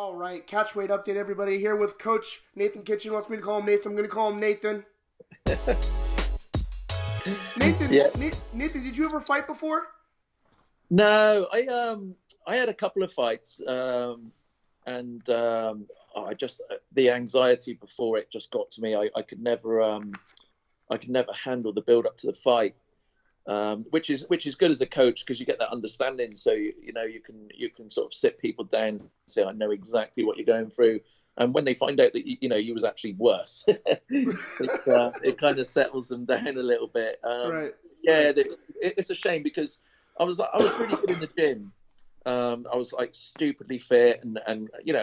All right, Catchweight update, everybody. Here with Coach Nathan Kitchen. Wants me to call him Nathan. I'm going to call him Nathan. Nathan, Yeah. Nathan, did you ever fight before? No, I had a couple of fights, and I just the anxiety before it just got to me. I could never handle the build up to the fight, which is good as a coach because you get that understanding. So you can sort of sit people down and say, I know exactly what you're going through. And when they find out that you was actually worse, it kind of settles them down a little bit. Right. Yeah, it's a shame because I was really good in the gym. I was like stupidly fit and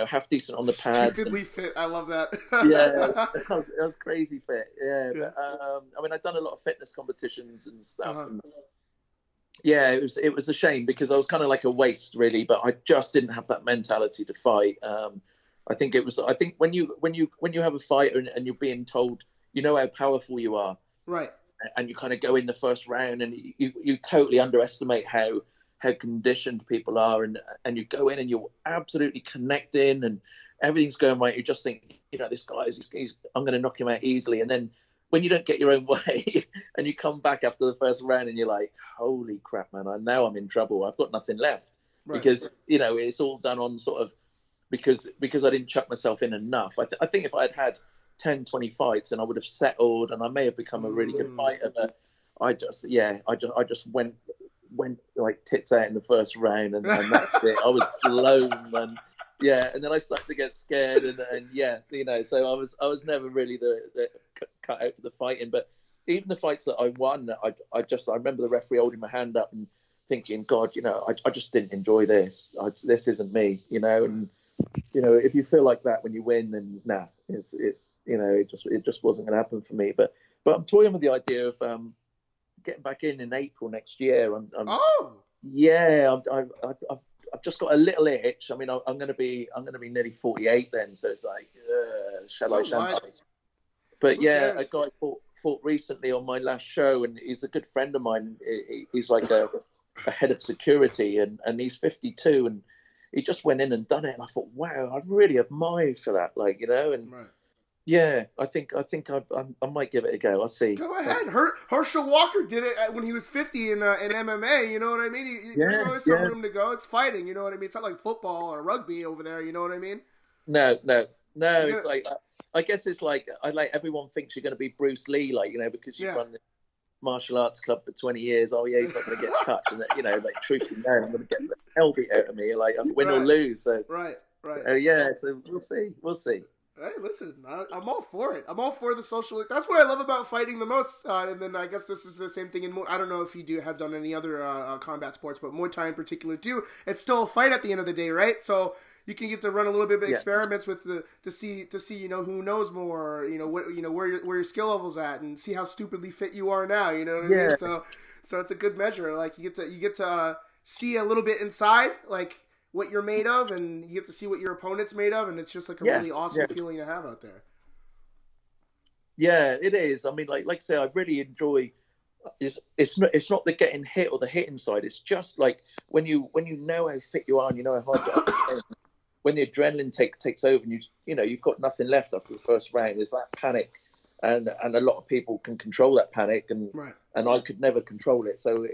half decent on the pads. Stupidly fit. I love that. Yeah, I was crazy fit. Yeah. Yeah. But I'd done a lot of fitness competitions and stuff. And yeah, it was a shame because I was kind of like a waste really, but I just didn't have that mentality to fight. I think when you have a fight and you're being told how powerful you are, right, and you kind of go in the first round and you totally underestimate how conditioned people are, and you go in and you're absolutely connecting and everything's going right. You just think, this guy I'm going to knock him out easily. And then when you don't get your own way and you come back after the first round and you're like, holy crap, man, now I'm in trouble. I've got nothing left. Right. Because, it's all done on sort of, because I didn't chuck myself in enough. I think if I had had 10, 20 fights and I would have settled and I may have become a really good fighter, but I just went like tits out in the first round and that's it. I was blown, and and then I started to get scared and so I was never really the cut out for the fighting. But even the fights that I won, I remember the referee holding my hand up and thinking, God, I just didn't enjoy this. This isn't me, and if you feel like that when you win, then it just wasn't going to happen for me. But I'm toying with the idea of getting back in April next year. I've just got a little itch. I mean, I'm going to be nearly 48 then, so it's like, shall I? But a guy fought recently on my last show, and he's a good friend of mine. He's like a head of security, and he's 52, and he just went in and done it. And I thought, wow, I really admire for that, and. Right. Yeah, I think I might give it a go. I'll see. Go ahead. Herschel Walker did it when he was 50 in MMA. You know what I mean? There's always some room to go. It's fighting. You know what I mean? It's not like football or rugby over there. You know what I mean? No. It's like I guess it's like everyone thinks you're going to be Bruce Lee, because you've run the martial arts club for 20 years. Oh yeah, he's not going to get touched, and truth be known, I'm going to get the hell beat out of me. I'm win or lose. So right. So we'll see. Hey, listen, I'm all for it. I'm all for the social. That's what I love about fighting the most. And then I guess this is the same thing in I don't know if you have done any other combat sports, but Muay Thai in particular too. It's still a fight at the end of the day, right? So you can get to run a little bit of experiments with to see who knows more, where your skill level's at, and see how stupidly fit you are now. You know what I mean? So it's a good measure. Like you get to see a little bit inside, like what you're made of, and you get to see what your opponent's made of, and it's just like a really awesome feeling to have out there. Yeah, it is. I mean, like I say, I really enjoy. It's not the getting hit or the hitting side. It's just like when you know how fit you are and you know how hard you are. When the adrenaline takes over and you've got nothing left after the first round. There's that panic, and a lot of people can control that panic, and I could never control it. So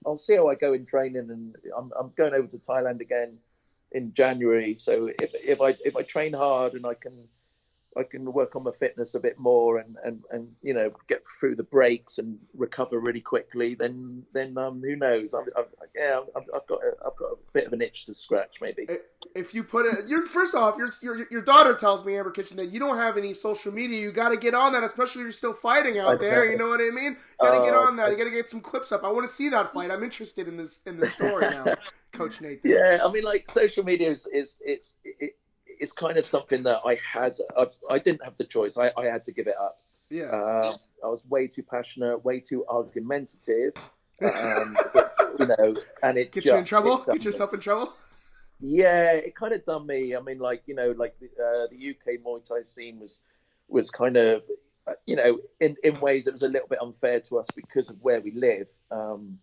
I'll see how I go in training, and I'm going over to Thailand again in January. So if I train hard and I can work on my fitness a bit more and get through the breaks and recover really quickly, then who knows? I've got a bit of an itch to scratch maybe. If you put it, first off, your daughter tells me, Amber Kitchen, that you don't have any social media. You got to get on that, especially if you're still fighting out there. You know what I mean? You got to get on that. You got to get some clips up. I want to see that fight. I'm interested in this story now, Coach Nathan. Yeah, I mean, like social media it's kind of something that I didn't have the choice. I had to give it up. Yeah. I was way too passionate, way too argumentative, and it get you in trouble. Get yourself in trouble. Yeah, it kind of done me. I mean, the UK Muay Thai scene was kind of, in ways it was a little bit unfair to us because of where we live, and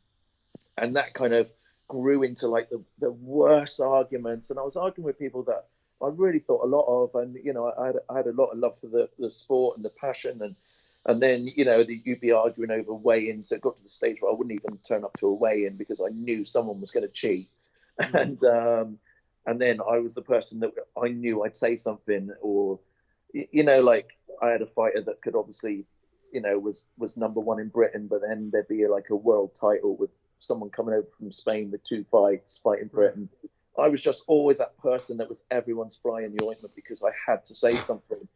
that kind of grew into like the worst arguments. And I was arguing with people that I really thought a lot of, and I had a lot of love for the sport and the passion, and then you'd be arguing over weigh-ins. So it got to the stage where I wouldn't even turn up to a weigh-in because I knew someone was going to cheat, and then I was the person that I knew I'd say something, or like I had a fighter that could obviously, was number one in Britain, but then there'd be like a world title with someone coming over from Spain with 2 fights fighting Britain. I was just always that person that was everyone's fly in the ointment because I had to say something.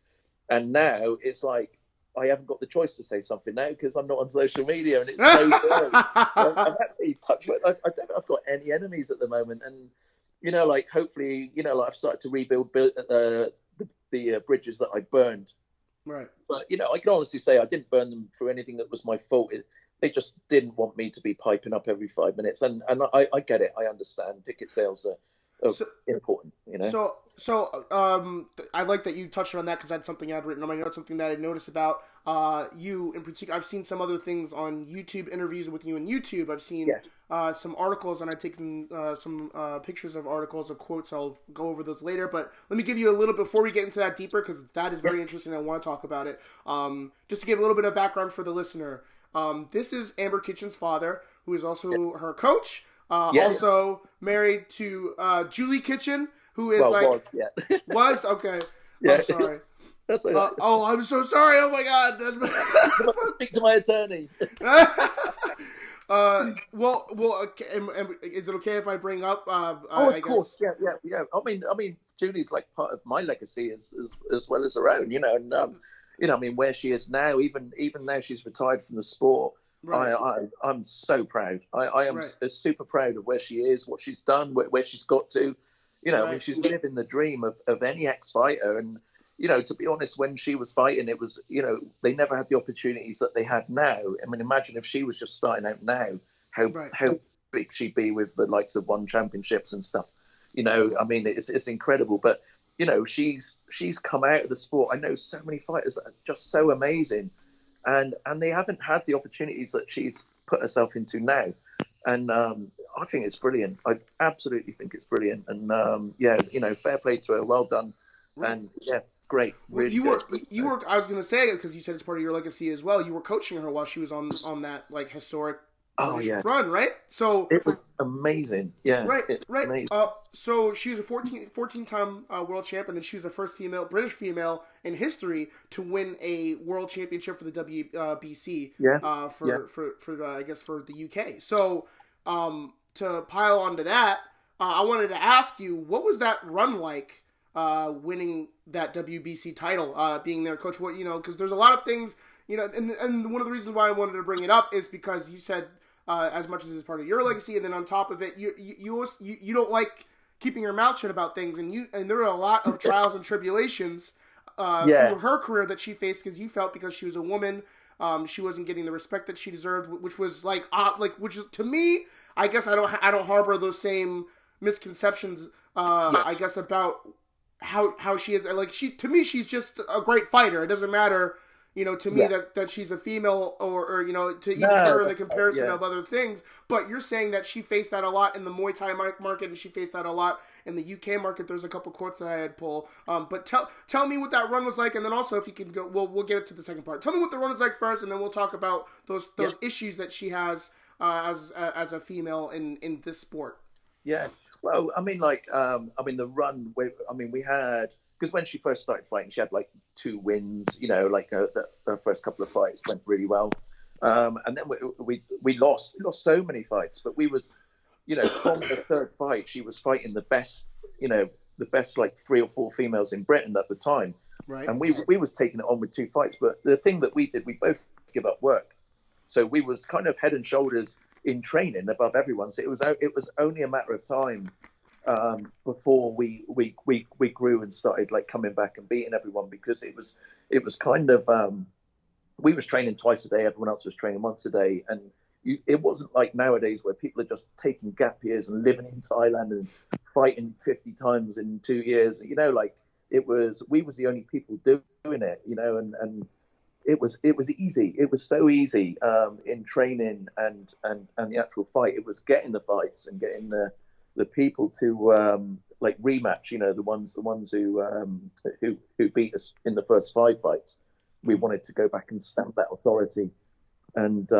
And now it's like I haven't got the choice to say something now because I'm not on social media, and it's so good. I've actually Touchgloves. I don't know if I've got any enemies at the moment, and like hopefully, like I've started to rebuild the bridges that I burned. Right. But I can honestly say I didn't burn them through anything that was my fault. They just didn't want me to be piping up every 5 minutes, and I get it. I understand. Ticket sales are important. So I like that you touched on that because that's something I'd written on my notes. Something that I noticed about you in particular. I've seen some other things on YouTube, interviews with you on YouTube. I've seen some articles, and I've taken some pictures of articles of quotes. I'll go over those later. But let me give you a little before we get into that deeper because that is very interesting. I want to talk about it. Just to give a little bit of background for the listener. This is Amber Kitchen's father, who is also her coach. Also married to Julie Kitchen, who is was okay. Yeah. I'm sorry. That's okay. I'm so sorry. Oh my God. Speak to my attorney. Well, is it okay if I bring up? Of course. Yeah. I mean, Julie's like part of my legacy as well as her own. And where she is now, even now she's retired from the sport. Right. I'm so proud. I am super proud of where she is, what she's done, where she's got to. She's living the dream of any ex-fighter. And, to be honest, when she was fighting, it was, they never had the opportunities that they had now. I mean, imagine if she was just starting out now, how big she'd be with the likes of One Championships and stuff. I mean, it's incredible. But, she's come out of the sport. I know so many fighters that are just so amazing. And they haven't had the opportunities that she's put herself into now. And I think it's brilliant. I absolutely think it's brilliant. And, fair play to her. Well done. And, great. Really you were, I was going to say, because you said it's part of your legacy as well, you were coaching her while she was on that, like, historic run, right? So it was amazing. Yeah. Right. Amazing. So she was a 14-time world champ, and then she was the first British female in history to win a world championship for the WBC. For I guess for the UK. So to pile onto that, I wanted to ask you, what was that run like? Winning that WBC title, being their coach. What because there's a lot of things, and one of the reasons why I wanted to bring it up is because you said. As much as it's part of your legacy, and then on top of it, you don't like keeping your mouth shut about things, and there were a lot of trials and tribulations through her career that she faced because you felt because she was a woman, she wasn't getting the respect that she deserved, which was which is to me, I guess I don't harbor those same misconceptions. I guess about how she is to me she's just a great fighter. It doesn't matter. To me that she's a female or to even put her in the comparison of other things. But you're saying that she faced that a lot in the Muay Thai market and she faced that a lot in the UK market. There's a couple quotes that I had pulled. But tell me what that run was like, and then also if you can go, we'll get it to the second part. Tell me what the run was like first, and then we'll talk about those issues that she has as a female in this sport. Yeah. Well, I mean, the run. We had. Because when she first started fighting, she had 2 wins. Her first couple of fights went really well, and then we lost. We lost so many fights, but we was, from the third fight, she was fighting the best, the best 3 or 4 females in Britain at the time, right? And we was taking it on with 2 fights. But the thing that we did, we both give up work, so we was kind of head and shoulders in training above everyone. So it was only a matter of time. Before we grew and started coming back and beating everyone, because it was kind of we was training twice a day, everyone else was training once a day, and it wasn't like nowadays where people are just taking gap years and living in Thailand and fighting 50 times in 2 years. We was the only people doing it, and it was easy. It was so easy in training and the actual fight. It was getting the fights and getting the people to like rematch. You know, the ones who beat us in the first 5 fights. We wanted to go back and stamp that authority, and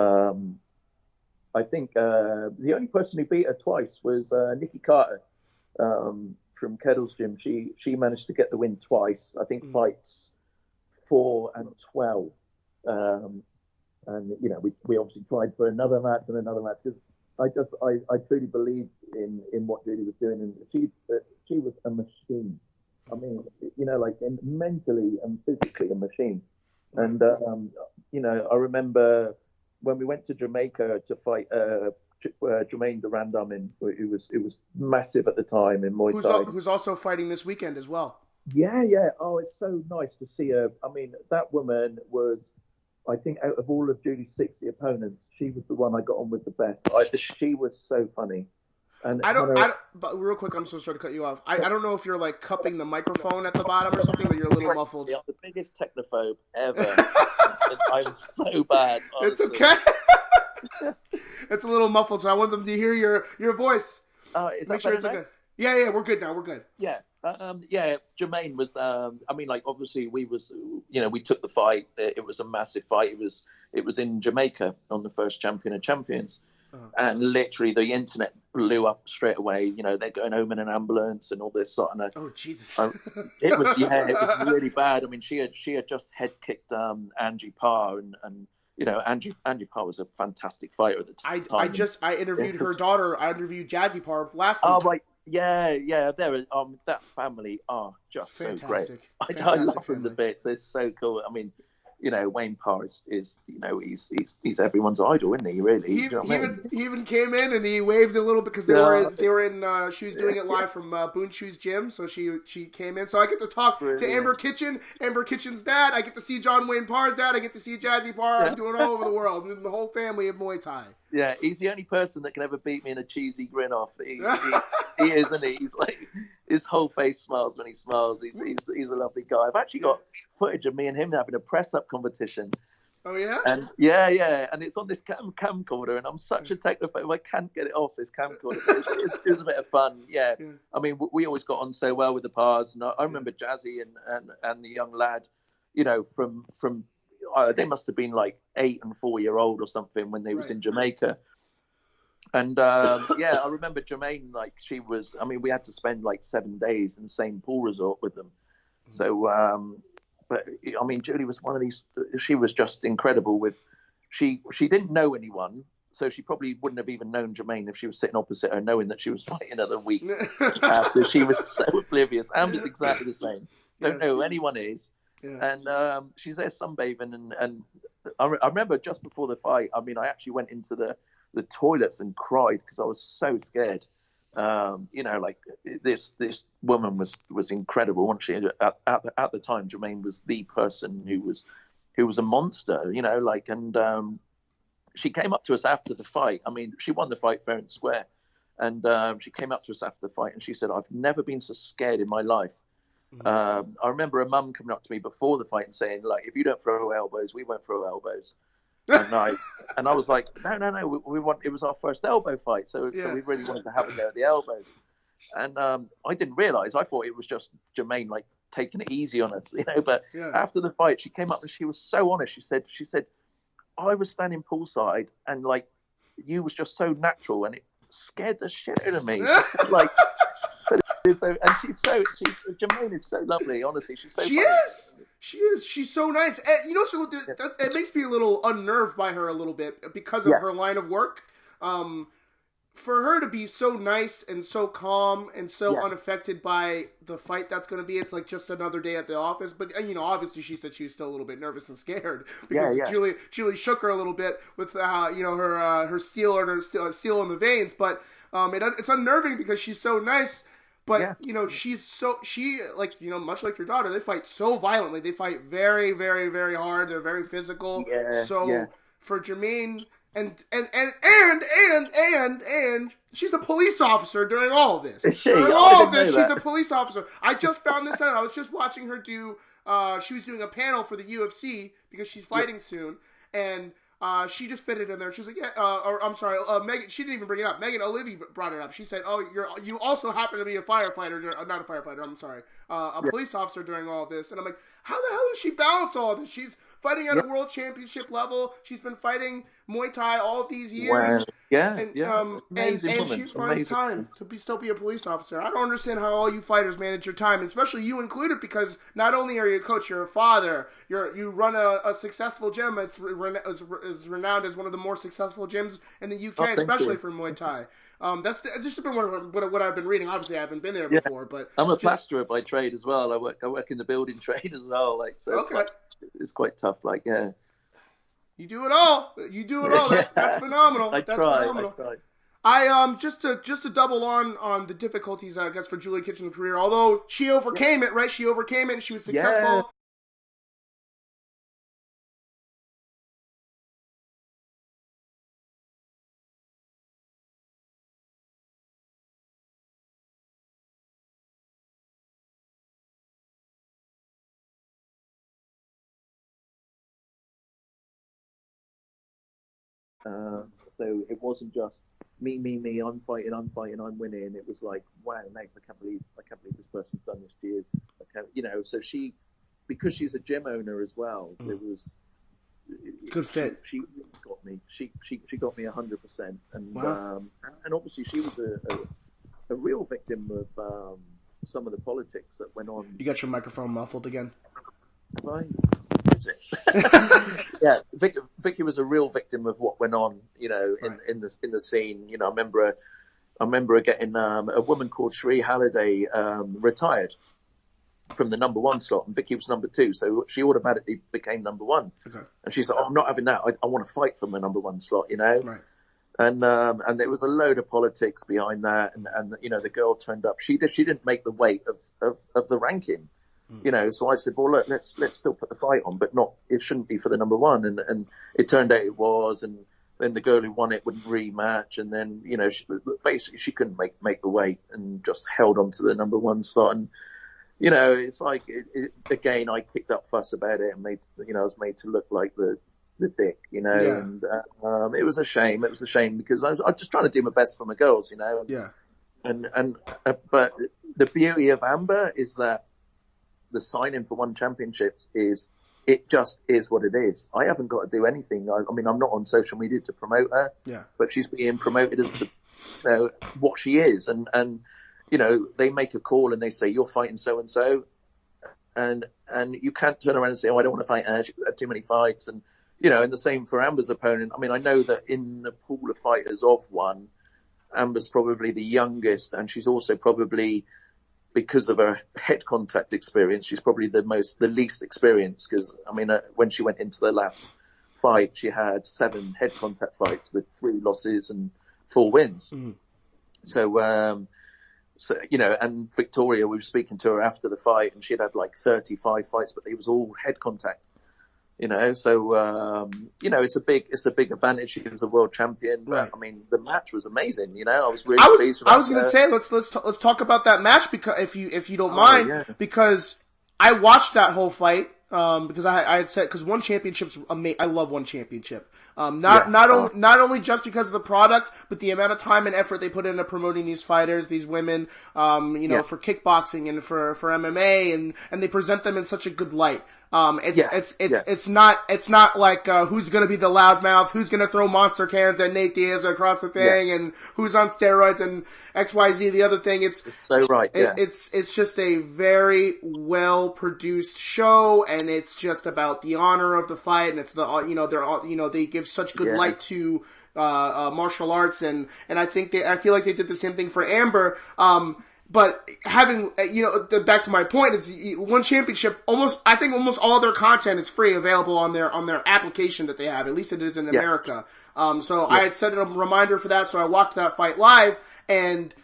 I think the only person who beat her twice was Nikki Carter from Kettle's Gym. She managed to get the win twice. I think fights 4 and 12. And you know, we obviously tried for another match because I truly believed in what Julie was doing, and she was a machine. I mean, you know, like mentally and physically a machine. And you know, I remember when we went to Jamaica to fight Jermaine Durandam, it was massive at the time in Muay Thai. Who's also fighting this weekend as well. Yeah. Oh, it's so nice to see her. I mean, that woman was, I think, out of all of Julie's 60 opponents, she was the one I got on with the best. She was so funny. And but real quick, I'm so sorry to cut you off. I don't know if you're like cupping the microphone at the bottom or something, but you're a little muffled. I'm the biggest technophobe ever. I'm so bad. Honestly. It's okay. It's a little muffled, so I want them to hear your voice. Make sure it's okay. Yeah, we're good now. We're good. Yeah. Jermaine was. I mean, like, obviously, we took the fight. It was a massive fight. It was in Jamaica on the first Champion of Champions, and literally the internet blew up straight away. You know, they're going home in an ambulance and all this sort of. Oh Jesus! It was really bad. I mean, she had just head kicked Angie Parr, and you know, Angie Parr was a fantastic fighter at the time. I interviewed her daughter. I interviewed Jazzy Parr last week. Oh, right. Yeah. There, that family are just fantastic. So great. I love them to bits. They're so cool. I mean, you know, Wayne Parr is you know, he's everyone's idol, isn't he? Really. He even came in and he waved a little because they were in. She was doing it live from Boone Shoe's gym, so she came in. So I get to talk to Amber Kitchen, Amber Kitchen's dad. I get to see John Wayne Parr's dad. I get to see Jazzy Parr. I'm doing all over the world. And the whole family of Muay Thai. Yeah, he's the only person that can ever beat me in a cheesy grin off. He is, isn't he? He's like, his whole face smiles when he smiles. He's a lovely guy. I've actually got footage of me and him having a press-up competition. Oh, yeah? And yeah. And it's on this camcorder, and I'm such a technophobe. I can't get it off this camcorder. It was a bit of fun, yeah. I mean, we always got on so well with the Pars. And I remember Jazzy and the young lad, you know, from they must have been like 8 and 4-year-old or something when they was in Jamaica. And I remember Jermaine, like, she was, I mean, we had to spend like 7 days in the same pool resort with them. So, but I mean, Julie was one of these, she was just incredible she didn't know anyone. So she probably wouldn't have even known Jermaine if she was sitting opposite her, knowing that she was fighting another week after. She was so oblivious. Amber's exactly the same. Don't know who anyone is. Yeah. And she's there sunbathing, and I remember just before the fight, I mean, I actually went into the toilets and cried because I was so scared. You know, like, this woman was incredible, wasn't she? At the time, Jermaine was the person who was a monster, you know, like, and she came up to us after the fight. I mean, she won the fight fair and square, and she came up to us after the fight and she said, "I've never been so scared in my life." I remember a mum coming up to me before the fight and saying, like, "If you don't throw elbows, we won't throw elbows." And I was like, no, we want. It was our first elbow fight, so we really wanted to have a go at the elbows. And I didn't realise. I thought it was just Jermaine, like, taking it easy on us, you know. But after the fight, she came up and she was so honest. She said, "I was standing poolside and, like, you was just so natural, and it scared the shit out of me." Like. Jermaine is so lovely, honestly. She's so funny. She is. She's so nice. And, you know, so it makes me a little unnerved by her a little bit because of her line of work. For her to be so nice and so calm and so unaffected by the fight that's going to be, it's like just another day at the office. But, you know, obviously she said she was still a little bit nervous and scared because Julie shook her a little bit with, you know, her steel in the veins. But it's unnerving because she's so nice. But, you know, like, you know, much like your daughter, they fight so violently. They fight very, very, very hard. They're very physical. For Jermaine, and she's a police officer during all of this. Is she? During all of this, she's a police officer. I just found this out. I was just watching her do, she was doing a panel for the UFC because she's fighting soon. And She just fitted in there. She's like, yeah, or I'm sorry, Megan. She didn't even bring it up. Megan Olivia brought it up. She said, "Oh, you also happen to be a firefighter, not a firefighter. I'm sorry, a police officer during all this." And I'm like, how the hell does she balance all this? She's fighting at a world championship level. She's been fighting Muay Thai all of these years. Wow. Yeah, and she finds time to still be a police officer. I don't understand how all you fighters manage your time, and especially you included, because not only are you a coach, you're a father. You run a successful gym. It's renowned as one of the more successful gyms in the UK, especially for Muay Thai. That's just been what I've been reading. Obviously, I haven't been there before, but I'm a plasterer by trade as well. I work in the building trade as well. Like, so it's quite tough. Like, yeah. You do it all. That's phenomenal. I try. I just to double on the difficulties, I guess, for Julia Kitchen's career. Although she overcame it, right? She overcame it, and she was successful. Yeah. So it wasn't just me. I'm fighting, I'm winning. It was like, wow, mate, I can't believe this person's done this to you. So because she's a gym owner as well, it was good fit. She got me. She got me 100%, and wow. And obviously she was a real victim of some of the politics that went on. You got your microphone muffled again. Right. That's it. Yeah, Vicky was a real victim of what went on, in the scene. I remember her getting a woman called Sheree Halliday retired from the number one slot, and Vicky was number two, so she automatically became number one. Okay. And she's like, "Oh, I'm not having that. I want to fight for my number one slot," Right. And there was a load of politics behind that, and the girl turned up. She didn't make the weight of the ranking. So I said, well, look, let's still put the fight on, but it shouldn't be for the number one. And it turned out it was, and then the girl who won it wouldn't rematch. And then, she couldn't make the weight and just held on to the number one slot. And, it's like, again, I kicked up fuss about it and I was made to look like the dick, and it was a shame. It was a shame because I was just trying to do my best for my girls, Yeah. But the beauty of Amber is that the signing for One Championships it just is what it is. I haven't got to do anything. I mean, I'm not on social media to promote her, but she's being promoted as what she is. And they make a call and they say, you're fighting so-and-so. And you can't turn around and say, oh, I don't want to fight her. She's had too many fights. And, and the same for Amber's opponent. I mean, I know that in the pool of fighters of one, Amber's probably the youngest, and she's also probably, because of her head contact experience, she's probably the least experienced. Because when she went into the last fight, she had 7 head contact fights with 3 losses and 4 wins. Mm. So and Victoria, we were speaking to her after the fight, and she'd had like 35 fights, but it was all head contact. So it's a big advantage. She was a world champion. But, right. I mean, the match was amazing. I was really pleased with that. I was going to say, let's talk about that match, because if you don't mind, because I watched that whole fight. Because I had said, because One Championship's amazing. I love One Championship. Not only just because of the product, but the amount of time and effort they put into promoting these fighters, these women, for kickboxing and for MMA, and they present them in such a good light. It's not like, who's gonna be the loudmouth, who's gonna throw monster cans at Nate Diaz across the thing, and who's on steroids and XYZ, the other thing. It's so right. Yeah. It's just a very well produced show, and it's just about the honor of the fight, and it's they give such good light to martial arts, and I feel like they did the same thing for Amber. But having, back to my point, is One Championship, I think almost all their content is free, available on their application that they have. At least it is in America. I had set a reminder for that, so I watched that fight live, and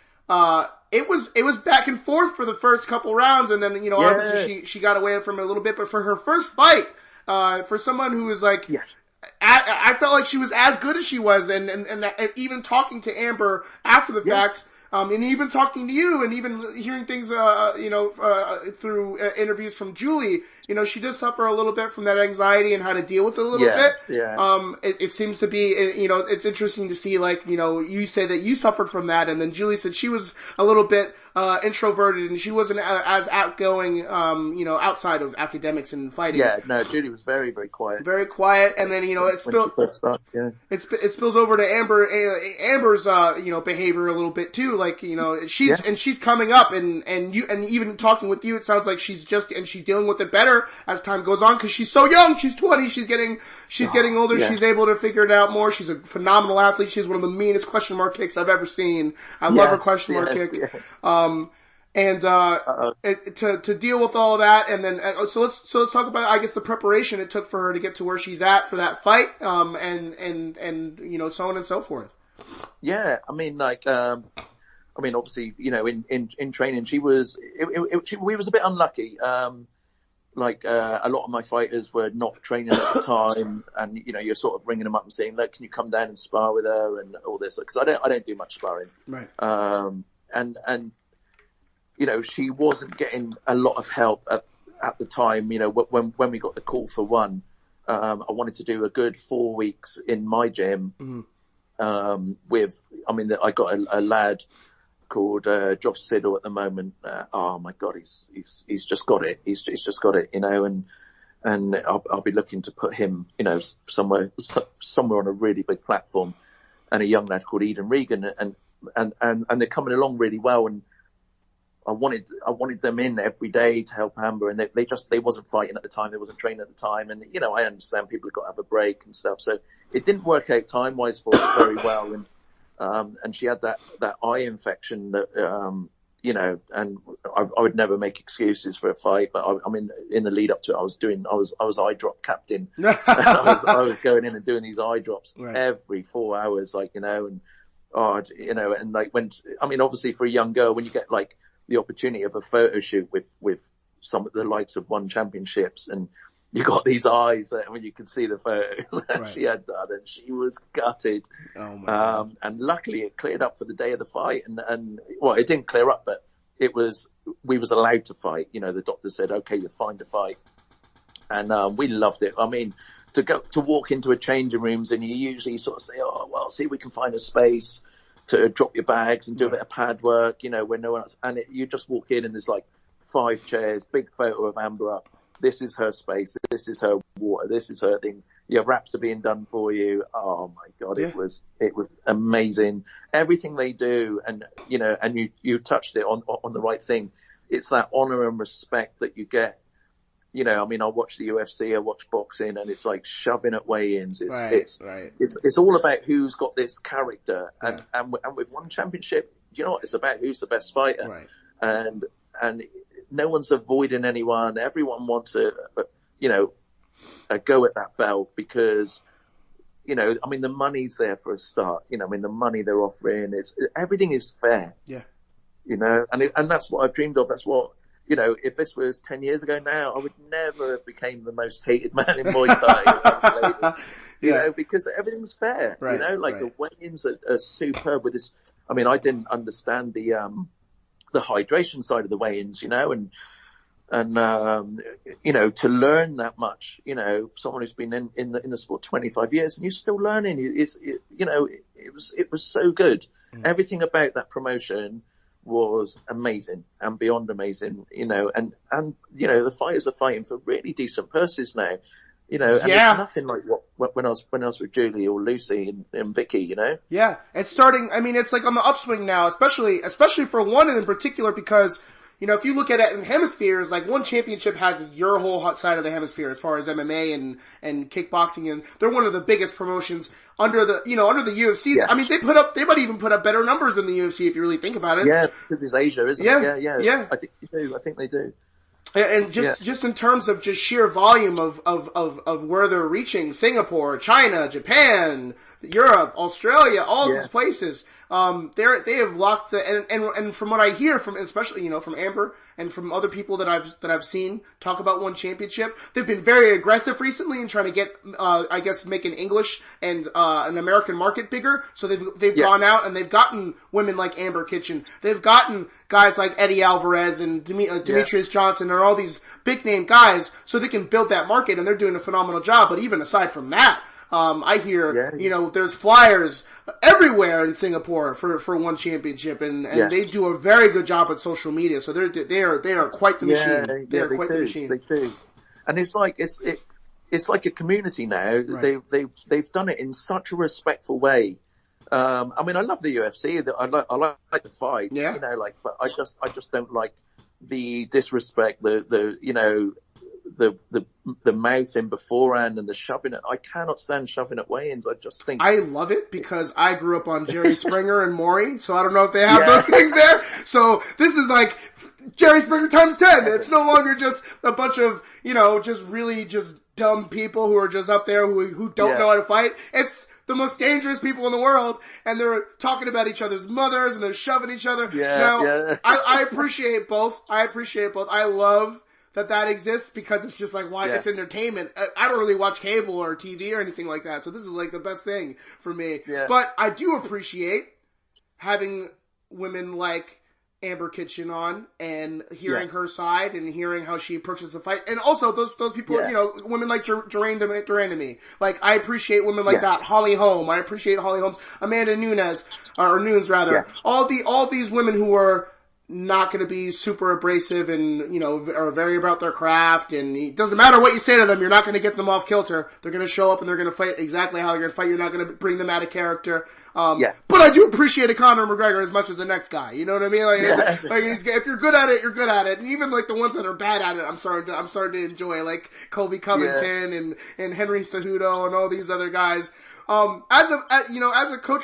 it was back and forth for the first couple rounds, and then, obviously she got away from it a little bit, but for her first fight, for someone who was like, I felt like she was as good as she was, and even talking to Amber after the fact, and even talking to you, and even hearing things, through interviews from Julie, she does suffer a little bit from that anxiety and how to deal with it a little bit. Yeah. It seems to be, it's interesting to see, like, you say that you suffered from that, and then Julie said she was a little bit introverted, and she wasn't as outgoing, outside of academics and fighting. Yeah, no, Julie was very, very quiet. Very quiet, and then, it spills over to Amber's, behavior a little bit too. Like, she's coming up, and even talking with you, it sounds like she's dealing with it better as time goes on, because she's so young. She's 20. She's getting older. Yeah. She's able to figure it out more. She's a phenomenal athlete. She's one of the meanest question mark kicks I've ever seen. I love her question mark kick. Yeah. To deal with all that, and then so let's talk about, I guess, the preparation it took for her to get to where she's at for that fight, and so on and so forth. Yeah, I mean, obviously, in training, we was a bit unlucky. A lot of my fighters were not training at the time, and you're sort of ringing them up and saying, "Look, can you come down and spar with her?" and all this, because I don't do much sparring. Right. And she wasn't getting a lot of help at the time. When we got the call for one, I wanted to do a good 4 weeks in my gym. Mm-hmm. I got a lad called Josh Siddle at the moment. Oh my God, he's just got it. He's just got it, and I'll be looking to put him, somewhere on a really big platform. And a young lad called Eden Regan, and they're coming along really well. And I wanted them in every day to help Amber, and they wasn't fighting at the time. They wasn't training at the time. And, I understand people have got to have a break and stuff. So it didn't work out time-wise for her very well. And she had that eye infection that, and I would never make excuses for a fight, but in the lead up to it, I was eye drop captain. I was going in and doing these eye drops every 4 hours, obviously for a young girl, when you get the opportunity of a photo shoot with some of the likes of One Championships, and you got these eyes that when you can see the photos that she had done, and she was gutted. Oh my God. And luckily it cleared up for the day of the fight, and well, it didn't clear up, but we was allowed to fight. The doctor said, okay, you're fine to fight. And we loved it. To walk into a changing rooms, and you usually sort of say, oh, well, see if we can find a space to drop your bags and do a bit of pad work, when no one else, and you just walk in and there's 5 chairs, big photo of Amber up. This is her space. This is her water. This is her thing. Your wraps are being done for you. Oh my God, it was amazing. Everything they do, and you touched it on the right thing. It's that honor and respect that you get. I watch the UFC, I watch boxing, and it's like shoving at weigh-ins. It's all about who's got this character, and with One Championship, it's about who's the best fighter, and no one's avoiding anyone. Everyone wants a go at that belt, because the money's there for a start. The money they're offering, everything is fair. Yeah. And that's what I've dreamed of. That's what. If this was 10 years ago now, I would never have became the most hated man in Muay Thai. Because everything's fair. The weigh-ins are superb with this. I didn't understand the hydration side of the weigh-ins, and to learn that much, someone who's been in the sport 25 years, and you're still learning. It was so good. Everything about that promotion was amazing and beyond amazing, and the fighters are fighting for really decent purses now, and there's nothing like what when I was with Julie or Lucy and Vicky, Yeah, it's starting. It's on the upswing now, especially for one in particular, because if you look at it in hemispheres, One Championship has your whole side of the hemisphere as far as MMA and kickboxing, and they're one of the biggest promotions under the UFC. Yes. They might even put up better numbers than the UFC if you really think about it. Yeah, because it's Asia, isn't it? Yeah. I think they do. And just in terms of just sheer volume of where they're reaching, Singapore, China, Japan, Europe, Australia, all Yeah. these places. They have locked and from what I hear from, especially, from Amber and from other people that I've seen talk about One Championship, they've been very aggressive recently in trying to get, I guess, making English and, an American market bigger. So they've gone out and they've gotten women like Amber Kitchen. They've gotten guys like Eddie Alvarez and Demetrius Johnson and all these big name guys so they can build that market, and they're doing a phenomenal job. But even aside from that, I hear, there's flyers everywhere in Singapore for One Championship, and they do a very good job at social media. So they are quite the machine. They are quite the machine. They do, and it's like it's like a community now. Right. They've done it in such a respectful way. I mean, I love the UFC. I like the fights. Yeah. But I just don't like the disrespect, the mouthing beforehand and the shoving it. I cannot stand shoving at weigh-ins. I just think I love it because I grew up on Jerry Springer and Maury, so I don't know if they have those things there. So this is like Jerry Springer times 10. It's no longer just a bunch of, just dumb people who are just up there who don't know how to fight. It's the most dangerous people in the world, and they're talking about each other's mothers and they're shoving each other. I appreciate both. I love that exists because it's just like, why? It's entertainment. I don't really watch cable or TV or anything like that, so this is like the best thing for me. Yeah. But I do appreciate having women like Amber Kitchen on and hearing her side and hearing how she approaches the fight. And also those people, women like Durand to me. Like, I appreciate women like that. Holly Holm. I appreciate Holly Holmes. Amanda Nunes, or Nunes rather. Yeah. All these women who are not going to be super abrasive and, are very about their craft, and it doesn't matter what you say to them, you're not going to get them off kilter. They're going to show up and they're going to fight exactly how they're going to fight. You're not going to bring them out of character. But I do appreciate a Conor McGregor as much as the next guy. You know what I mean? Like if you're good at it, you're good at it. And even like the ones that are bad at it, I'm starting to enjoy, like Colby Covington and Henry Cejudo and all these other guys. As a coach,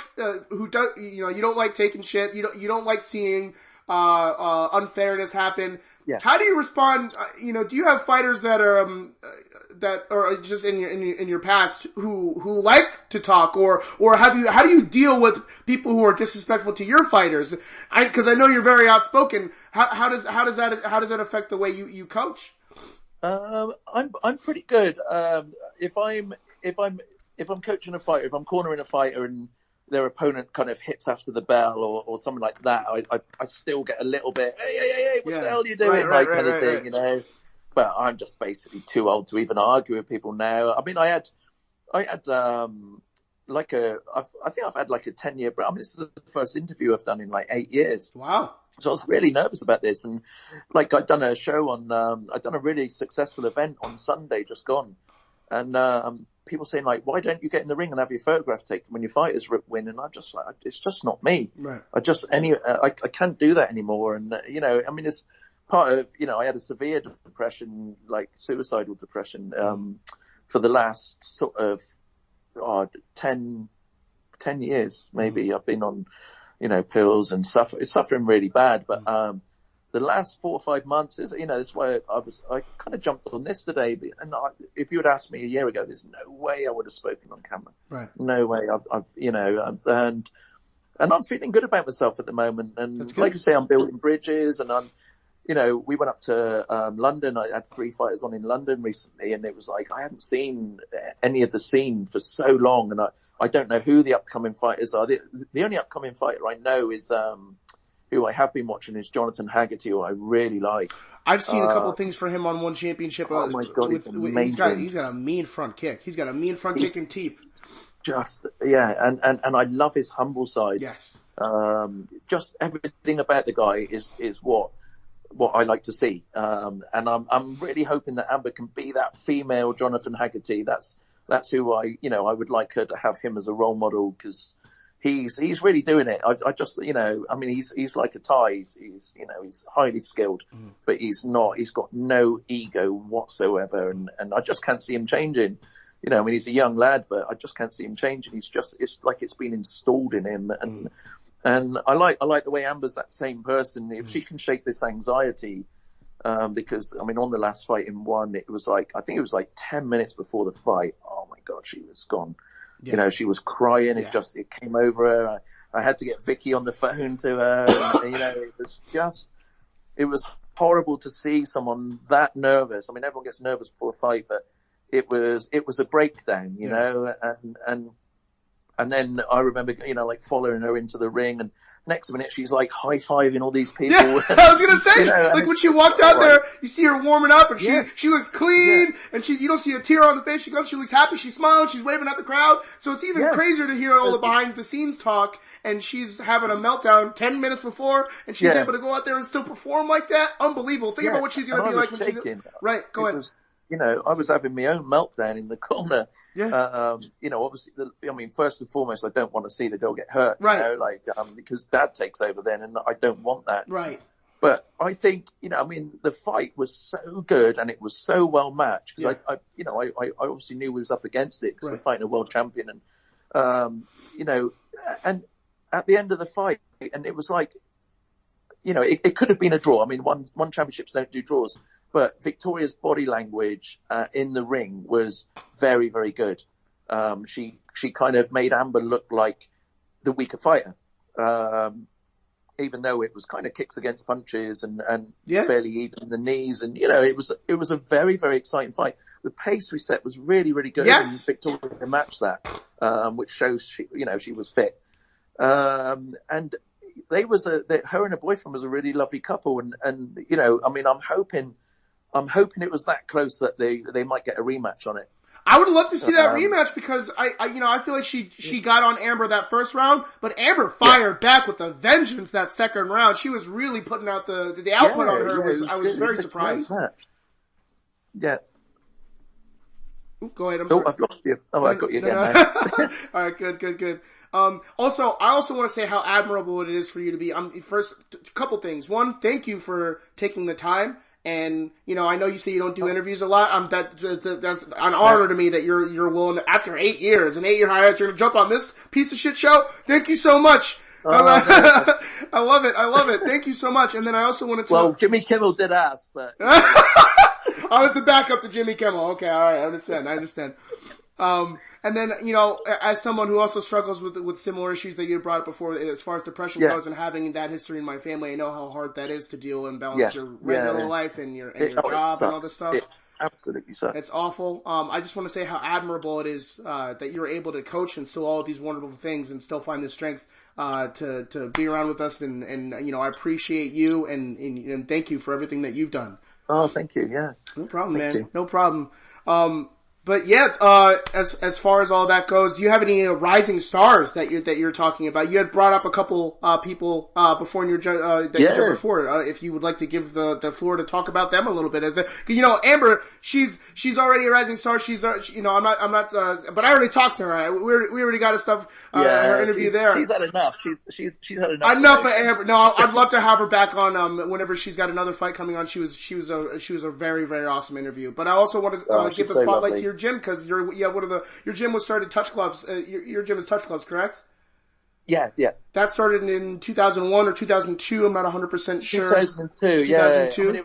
who does, you don't like taking shit. You don't like seeing unfairness happen. Yeah. How do you respond? Do you have fighters that are just in your past who like to talk, or how do you deal with people who are disrespectful to your fighters? Because I know you're very outspoken. How does that affect the way you coach? I'm pretty good. If I'm coaching a fighter, if I'm cornering a fighter and their opponent kind of hits after the bell or something like that, I still get a little bit, hey, what the hell are you doing? Kind of thing. But I'm just basically too old to even argue with people now. I mean, I had I think I've had like a 10-year break. I mean, this is the first interview I've done in like 8 years. Wow. So I was really nervous about this. And like I'd done a show I'd done a really successful event on Sunday, just gone. And, people saying like, why don't you get in the ring and have your photograph taken when your fighters win? And I'm just like, it's just not me. Right. I can't do that anymore. And, I mean, it's part of, I had a severe depression, like suicidal depression, for the last sort of, 10 years, maybe. I've been on, pills and suffering really bad. But, the last 4 or 5 months is, that's why I kind of jumped on this today. And if you had asked me a year ago, there's no way I would have spoken on camera. Right. No way. And I'm feeling good about myself at the moment. And like I say, I'm building bridges, and we went up to London. I had 3 fighters on in London recently, and it was like I hadn't seen any of the scene for so long, and I don't know who the upcoming fighters are. The only upcoming fighter I know is who I have been watching is Jonathan Haggerty, who I really like. I've seen a couple of things for him on One Championship. Oh my God, he's got a mean front kick. He's got a mean front kick and teep. And I love his humble side. Yes. Just everything about the guy is what I like to see. And I'm really hoping that Amber can be that female Jonathan Haggerty. That's who I would like her to have him as a role model, because he's really doing it. I just, I mean, he's like a Thai. He's highly skilled, but he's got no ego whatsoever. And I just can't see him changing. I mean, he's a young lad, but I just can't see him changing. It's like it's been installed in him. And I like the way Amber's that same person. If she can shake this anxiety, because I mean, on the last fight in one, I think it was like 10 minutes before the fight. Oh my God, she was gone. You know, she was crying. It came over her. I had to get Vicky on the phone to her. And, you know, it was horrible to see someone that nervous. I mean, everyone gets nervous before a fight, but it was a breakdown, you know, and then I remember, you know, like following her into the ring, and next minute she's like high-fiving all these people. Yeah, I was gonna say, you know, like when she walked out there, you see her warming up, and she looks clean, and you don't see a tear on the face. She looks happy, she's smiling, she's waving at the crowd. So it's even crazier to hear all the behind-the-scenes talk, and she's having a meltdown 10 minutes before, and she's able to go out there and still perform like that. Unbelievable. Think about what she's gonna be like when she's right. Go ahead. You know, I was having my own meltdown in the corner. Yeah. You know, obviously, first and foremost, I don't want to see the girl get hurt. Right. You know, like, because Dad takes over then, and I don't want that. Right. But I think, you know, I mean, the fight was so good and it was so well matched because I obviously knew we was up against it because we're fighting a world champion, and you know, and at the end of the fight, and it was like, you know, it could have been a draw. I mean, one championships don't do draws. But Victoria's body language in the ring was very, very good. She kind of made Amber look like the weaker fighter, even though it was kind of kicks against punches and fairly even in the knees. And, you know, it was a very, very exciting fight. The pace we set was really, really good. Yes. And Victoria matched that, which shows she was fit. And her and her boyfriend was a really lovely couple. And you know, I mean, I'm hoping it was that close that they might get a rematch on it. I would love to see that rematch because I feel like she got on Amber that first round, but Amber fired back with a vengeance that second round. She was really putting out the output on her. I was very surprised. Yeah. Ooh, go ahead. I'm sorry. I've lost you. Oh, I got you again. All right, good. Also, I also want to say how admirable it is for you to be. First, a couple things. One, thank you for taking the time. And, you know, I know you say you don't do interviews a lot. That's an honor to me that you're willing to, after 8 years, an 8-year hiatus, you're going to jump on this piece of shit show. Thank you so much. I love it. Thank you so much. And then I also want to Well, Jimmy Kimmel did ask, but. I was the backup to Jimmy Kimmel. Okay. All right. I understand. And then, you know, as someone who also struggles with similar issues that you brought up before, as far as depression goes, and having that history in my family, I know how hard that is to deal and balance your regular life and your job and all this stuff. It absolutely sucks. It's awful. I just want to say how admirable it is that you're able to coach and still all of these wonderful things and still find the strength to be around with us. And you know, I appreciate you and thank you for everything that you've done. Oh, thank you. Yeah. No problem, man. No problem. But yeah, as far as all that goes, do you have any rising stars that you're talking about? You had brought up a couple people before in your you jumped before. If you would like to give the floor to talk about them a little bit, you know, Amber, she's already a rising star. She's you know, I'm not, but I already talked to her. We already got her stuff. Her interview there. She's had enough. She's had enough. Enough of Amber. No, I'd love to have her back on whenever she's got another fight coming on. She was a very, very awesome interview. But I also want to give the spotlight to your gym because your gym was started Touchgloves. Your gym is Touchgloves, correct? Yeah. That started in 2001 or 2002. I'm not 100% sure. 2002. Yeah. I mean, it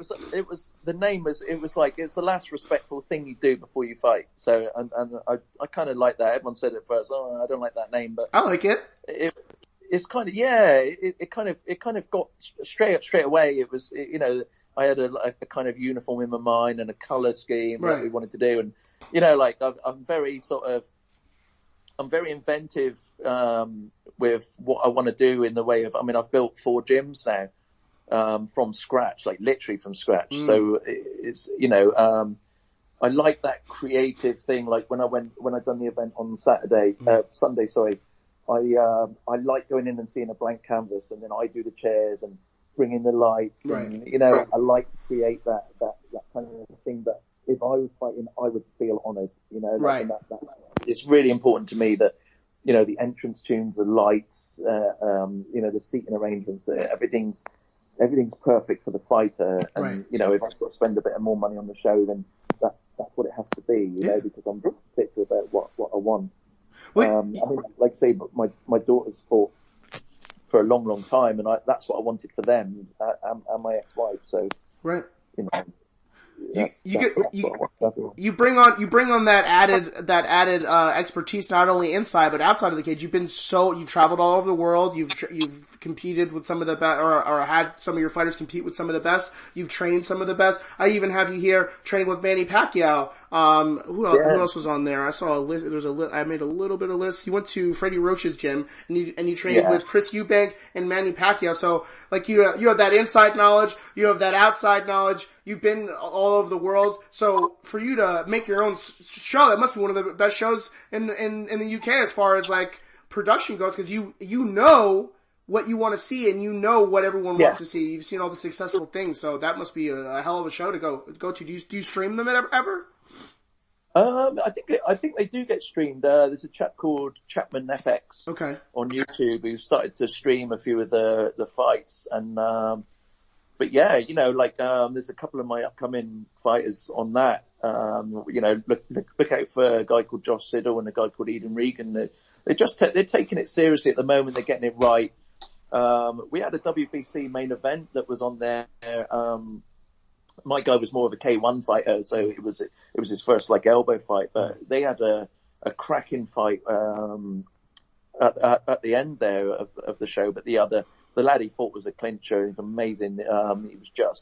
was the name was like it's the last respectful thing you do before you fight. So and I kind of like that. Everyone said it first. Oh, I don't like that name, but I like it. It's kind of It kind of got straight away. It was you know. I had a kind of uniform in my mind and a colour scheme that we wanted to do. And, you know, like I'm very inventive with what I want to do in the way of, I mean, I've built 4 gyms now from scratch, like literally from scratch. So it's, you know, I like that creative thing. Like when I done the event on Sunday, I like going in and seeing a blank canvas and then I do the chairs and bring in the lights and, you know, I like to create that kind of thing that if I was fighting, I would feel honoured, you know. And that it's really important to me that, you know, the entrance tunes, the lights, you know, the seating arrangements, everything's perfect for the fighter. And, you know, if I've got to spend a bit more money on the show, then that's what it has to be, you know, because I'm particular about what I want. I mean, like I say, my daughters fought for a long, long time, and that's what I wanted for them and my ex-wife. So, you know. You bring on that added expertise not only inside but outside of the cage. You've traveled all over the world. You've competed with some of the best, or had some of your fighters compete with some of the best. You've trained some of the best. I even have you here training with Manny Pacquiao. Who else was on there? I saw a list. There's a list. I made a little bit of list. You went to Freddie Roach's gym and you trained with Chris Eubank and Manny Pacquiao. So like you have that inside knowledge. You have that outside knowledge. You've been all over the world. So for you to make your own show, that must be one of the best shows in the UK as far as like production goes, because you know what you want to see and you know what everyone wants to see. You've seen all the successful things, so that must be a hell of a show to go to. Do you stream them ever? I think they do get streamed. There's a chap called Chapman FX on YouTube who started to stream a few of the fights, and but yeah, you know, like there's a couple of my upcoming fighters on that. You know, look out for a guy called Josh Siddle and a guy called Eden Regan. They're taking it seriously at the moment. They're getting it right. We had a WBC main event that was on there. My guy was more of a K1 fighter, so it was his first like elbow fight. But they had a cracking fight at the end there of the show. But the lad he fought was a clincher. He's amazing.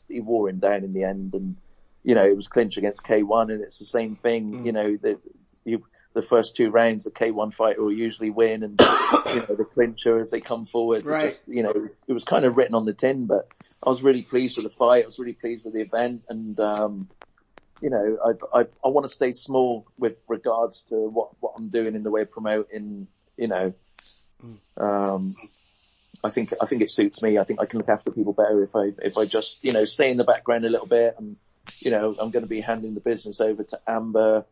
He wore him down in the end, and you know it was clinch against K1, and it's the same thing. You know the first two rounds, the K1 fighter will usually win, and you know the clincher as they come forward. Right. Just, you know, it was kind of written on the tin, but I was really pleased with the fight. I was really pleased with the event, and you know, I want to stay small with regards to what I'm doing in the way of promoting. You know, I think it suits me. I think I can look after people better if I just, you know, stay in the background a little bit. And you know, I'm going to be handing the business over to Amber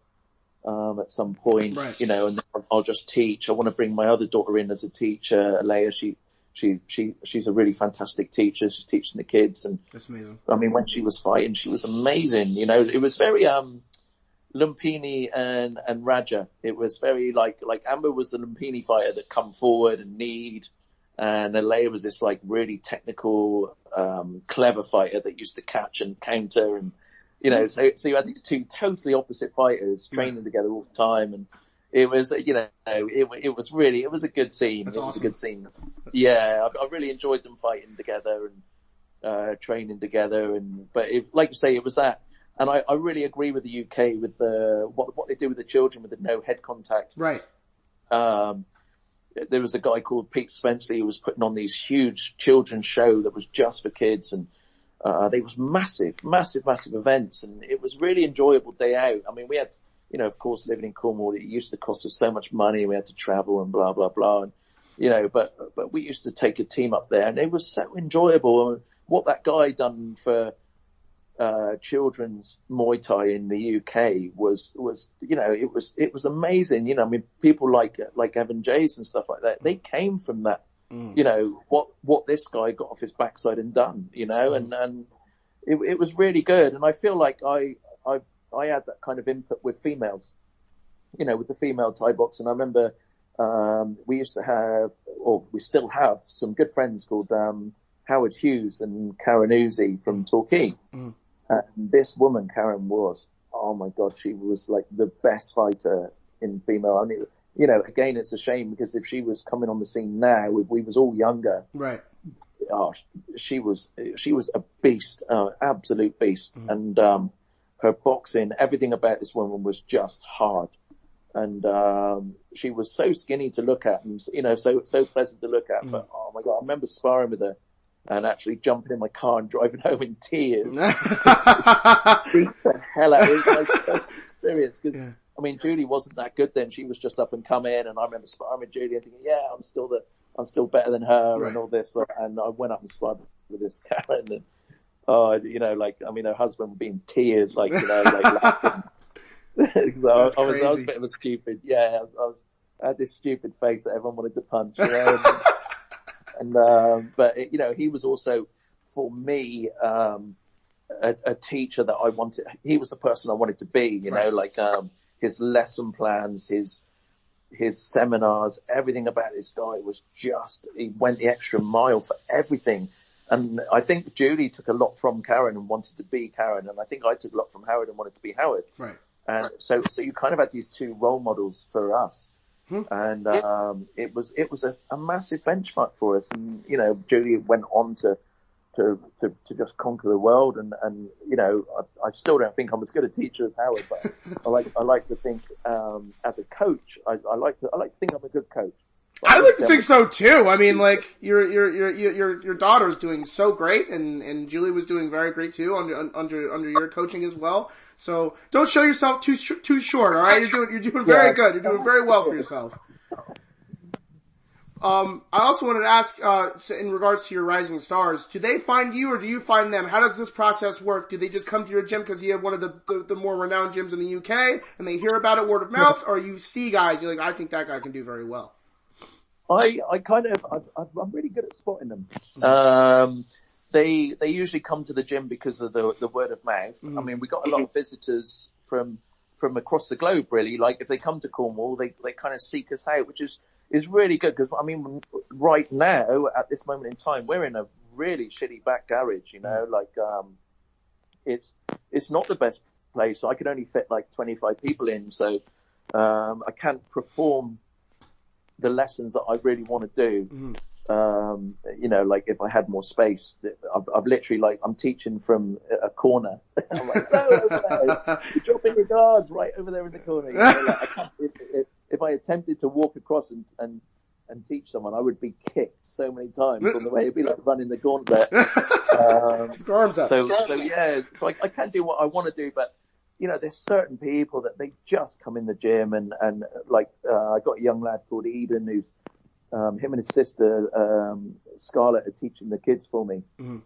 at some point, you know, and I'll just teach. I want to bring my other daughter in as a teacher, Alea. She's a really fantastic teacher. She's teaching the kids, and that's amazing. I mean, when she was fighting, she was amazing. You know, it was very Lumpini and Raja. It was very like Amber was the Lumpini fighter that come forward and need, and Alea was this like really technical, clever fighter that used to catch and counter, and you know, so you had these two totally opposite fighters training together all the time, and it was, you know, it was a good scene. That's it was awesome. a good scene. Yeah, I really enjoyed them fighting together and training together, but like you say, it was that. And I really agree with the UK with what they do with the children with the no head contact. Right. There was a guy called Pete Spenceley who was putting on these huge children's show that was just for kids, and they was massive events, and it was really enjoyable day out. I mean, we had, you know, of course, living in Cornwall, it used to cost us so much money. We had to travel and blah blah blah, and you know, but we used to take a team up there, and it was so enjoyable. What that guy done for children's Muay Thai in the UK was you know, it was amazing. You know, I mean, people like Evan Jays and stuff like that, they came from that. You know, what this guy got off his backside and done, you know, and it was really good. And I feel like I had that kind of input with females, you know, with the female Thai box. And I remember we used to have, or we still have, some good friends called Howard Hughes and Karen Uzi from Torquay. And this woman, Karen, was, oh my God, she was like the best fighter in female. I mean, you know, again, it's a shame because if she was coming on the scene now, if we was all younger, right? Oh, she was a beast, absolute beast, and her boxing, everything about this woman was just hard, and she was so skinny to look at, and you know, so pleasant to look at. But oh my God, I remember sparring with her and actually jumping in my car and driving home in tears. Beat the hell out. It was my first experience because. Yeah. I mean, Julie wasn't that good then. She was just up and coming, and I remember sparring with Julie and thinking, yeah, I'm still better than her, and all this. And I went up and sparred with this Karen, and you know, like, I mean, her husband would be in tears, like, you know, like laughing. So I was a bit of a stupid, I had this stupid face that everyone wanted to punch, you know. But you know, he was also for me a teacher that I wanted. He was the person I wanted to be, you know, like. His lesson plans, his seminars, everything about this guy was just, he went the extra mile for everything. And I think Julie took a lot from Karen and wanted to be Karen, and I think I took a lot from Howard and wanted to be Howard. Right. And so you kind of had these two role models for us. And it was a massive benchmark for us. And, you know, Julie went on to just conquer the world. And you know, I still don't think I'm as good a teacher as Howard, but I like to think, as a coach, I like to think I'm a good coach. I like to think so too. I mean, like your daughter's doing so great, and Julie was doing very great too under your coaching as well. So don't show yourself too short. All right, you're doing very good. You're doing very well for yourself. I also wanted to ask, in regards to your rising stars, do they find you or do you find them? How does this process work? Do they just come to your gym because you have one of the more renowned gyms in the UK and they hear about it word of mouth, or you see guys, you're like, I think that guy can do very well? I'm really good at spotting them. They usually come to the gym because of the word of mouth. I mean, we got a lot of visitors from across the globe, really. Like if they come to Cornwall, they kind of seek us out, which is really good, because I mean, right now at this moment in time, we're in a really shitty back garage. You know, like it's not the best place. I could only fit like 25 people in, so I can't perform the lessons that I really want to do. You know, like if I had more space, I've literally, like, I'm teaching from a corner. I'm like, no, over there. You're dropping your guards right over there in the corner. You know, like, I can't, if I attempted to walk across and teach someone, I would be kicked so many times on the way. It'd be like running the gauntlet. Arms up. So I can't do what I want to do, but you know, there's certain people that they just come in the gym and like, I got a young lad called Eden who's, him and his sister, Scarlett, are teaching the kids for me. And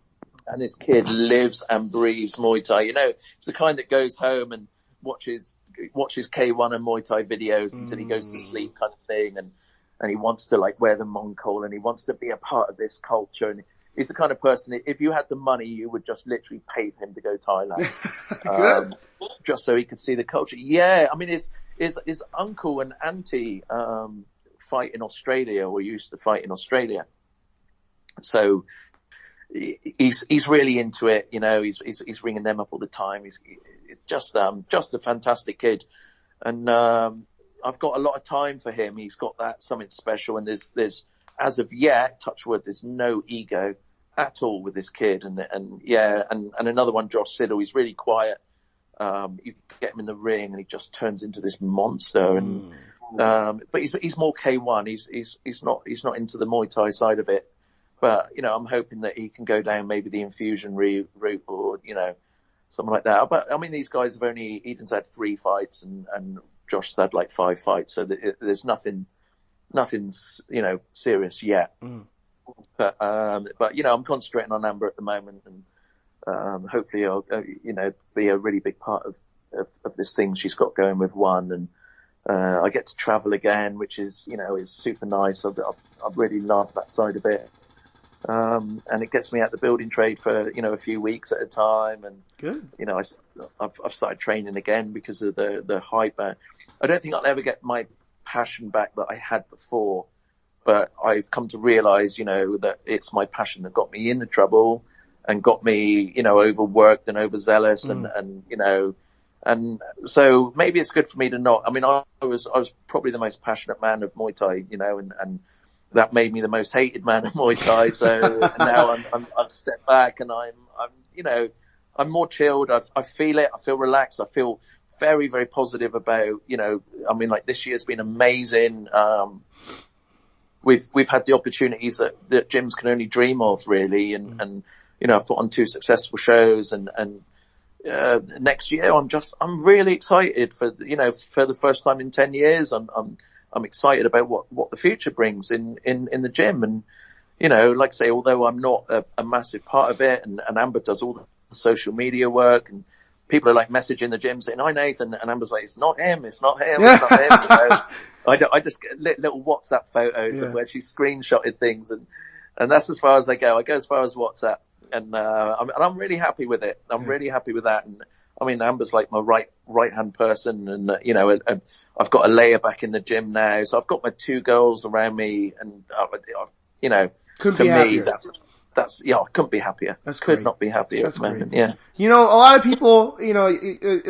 this kid lives and breathes Muay Thai. You know, it's the kind that goes home and watches K1 and Muay Thai videos until he goes to sleep, kind of thing. And he wants to like wear the Mongkol and he wants to be a part of this culture. And he's the kind of person, if you had the money, you would just literally pay for him to go Thailand. Just so he could see the culture. Yeah. I mean, his uncle and auntie, fight in Australia, or used to fight in Australia. So he's really into it. You know, he's ringing them up all the time. He's just a fantastic kid. And, I've got a lot of time for him. He's got that something special. And there's, as of yet, touch wood, there's no ego at all with this kid. And another one, Josh Siddle, he's really quiet. You get him in the ring and he just turns into this monster. And, but he's more K1. He's not into the Muay Thai side of it. But, you know, I'm hoping that he can go down maybe the infusion route, or, you know, something like that. But I mean, these guys have Eden's had 3 fights and Josh's had like 5 fights. So there's nothing's, you know, serious yet. But, you know, I'm concentrating on Amber at the moment, and, hopefully I'll, you know, be a really big part of this thing she's got going with One. And, I get to travel again, which is, you know, is super nice. I've really loved that side of it. And it gets me out the building trade for, you know, a few weeks at a time. And, good. You know, I've started training again because of the hype. I don't think I'll ever get my passion back that I had before, but I've come to realize, you know, that it's my passion that got me into trouble and got me, you know, overworked and overzealous and, you know, and so maybe it's good for me to not, I mean, I was probably the most passionate man of Muay Thai, you know, and that made me the most hated man of Muay Thai. So now I've stepped back and I'm, you know, I'm more chilled. I feel it. I feel relaxed. I feel very, very positive about, you know, I mean, like this year's been amazing. We've had the opportunities that gyms can only dream of, really. And, you know, I've put on 2 successful shows and next year I'm really excited for the first time in 10 years. I'm excited about what the future brings in the gym. And, you know, like I say, although I'm not a massive part of it, and Amber does all the social media work, and people are like messaging the gym saying, "Hi Nathan," and Amber's like, "It's not him, it's not him, it's not him." You know? I just get little WhatsApp photos of where she screenshotted things, and that's as far as I go. I go as far as WhatsApp, and I'm really happy with it. I'm really happy with that. And I mean, Amber's like my right hand person, and you know, I've got a layer back in the gym now, so I've got my 2 girls around me, and you know, couldn't to be me happier. I couldn't be happier. That's Could great. not be happier That's at the moment. great. Yeah. You know, a lot of people, you know,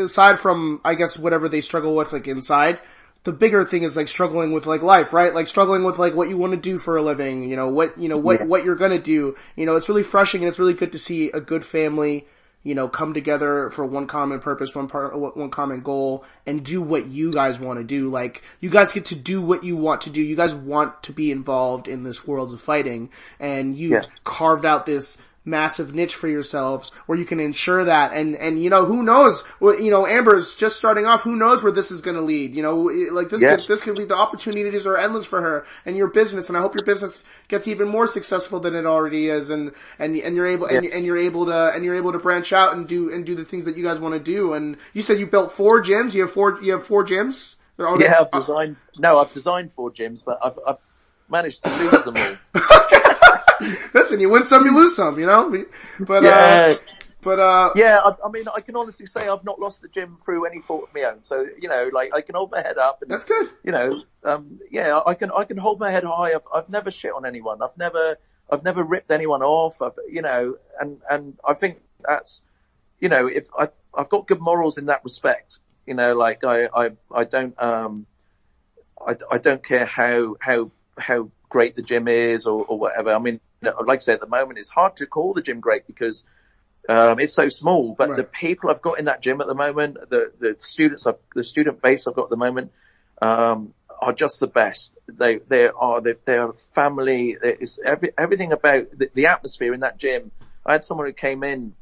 aside from, I guess, whatever they struggle with, like, inside, the bigger thing is, like, struggling with, like, life, right? Like, struggling with, like, what you want to do for a living, what you're gonna do. You know, it's really refreshing and it's really good to see a good family, you know, come together for one common purpose, one common goal, and do what you guys want to do. Like, you guys get to do what you want to do. You guys want to be involved in this world of fighting, and you've carved out this massive niche for yourselves where you can ensure that. And you know, who knows? Well, you know, Amber's just starting off. Who knows where this is going to lead? You know, like this could lead. The opportunities are endless for her and your business. And I hope your business gets even more successful than it already is. And you're able and you're able to branch out and do the things that you guys want to do. And you said you built 4 gyms. You have four gyms. I've designed 4 gyms, but I've managed to lose them all. Listen, you win some, you lose some, you know? But, I mean, I can honestly say I've not lost the gym through any fault of my own. So, you know, like, I can hold my head up. And, that's good. You know, I can hold my head high. I've never shit on anyone. I've never ripped anyone off. You know, and I think that's, you know, if I've got good morals in that respect. You know, like I don't care how great the gym is or whatever. I mean, like I say, at the moment, it's hard to call the gym great because it's so small. But the people I've got in that gym at the moment, the student base I've got at the moment, are just the best. They are family. It's everything about the atmosphere in that gym. I had someone who came in